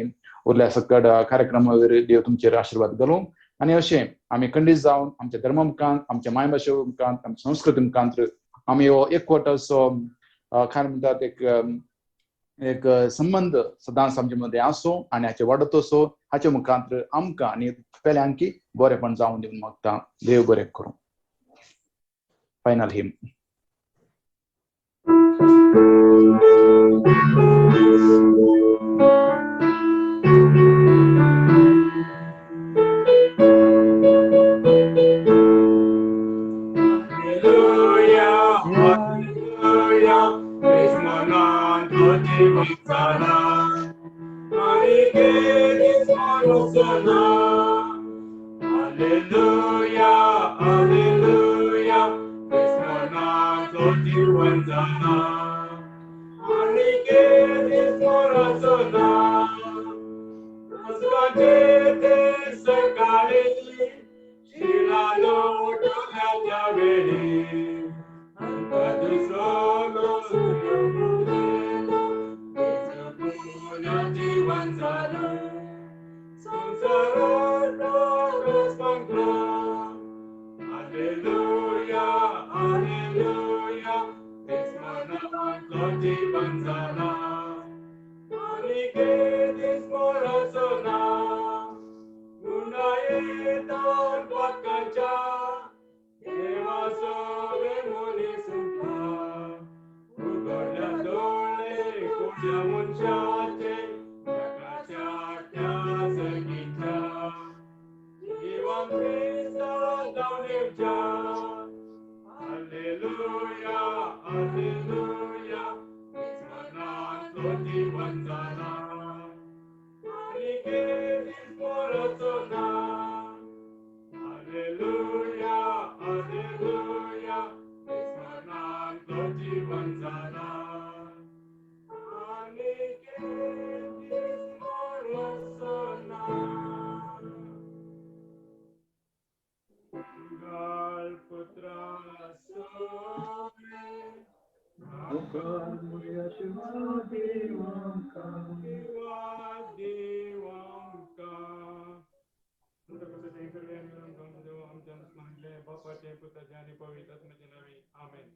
उरल्या सकड कार्यक्रमा वयर देव तुमचेर आशिर्वाद घालूं आनी अशें आमी खंडीत जावन आमच्या धर्मा मुखांत आमच्या मायभाशे मुखांत आमच्या संस्कृती मुखांत आमी हो एकवटाचो काय म्हणटात एक संबंध सदांच आमचे मदें आसूं आनी हाचे वाडत असो हाचे मुखांत आमकां आनी पेल्यांकी बरेंपण जावन दिवन मागता देव बरें करूं फायनल हिम बापाचे पुत्राचे आणि पवित्र आत्म्याचे नावे आमेन.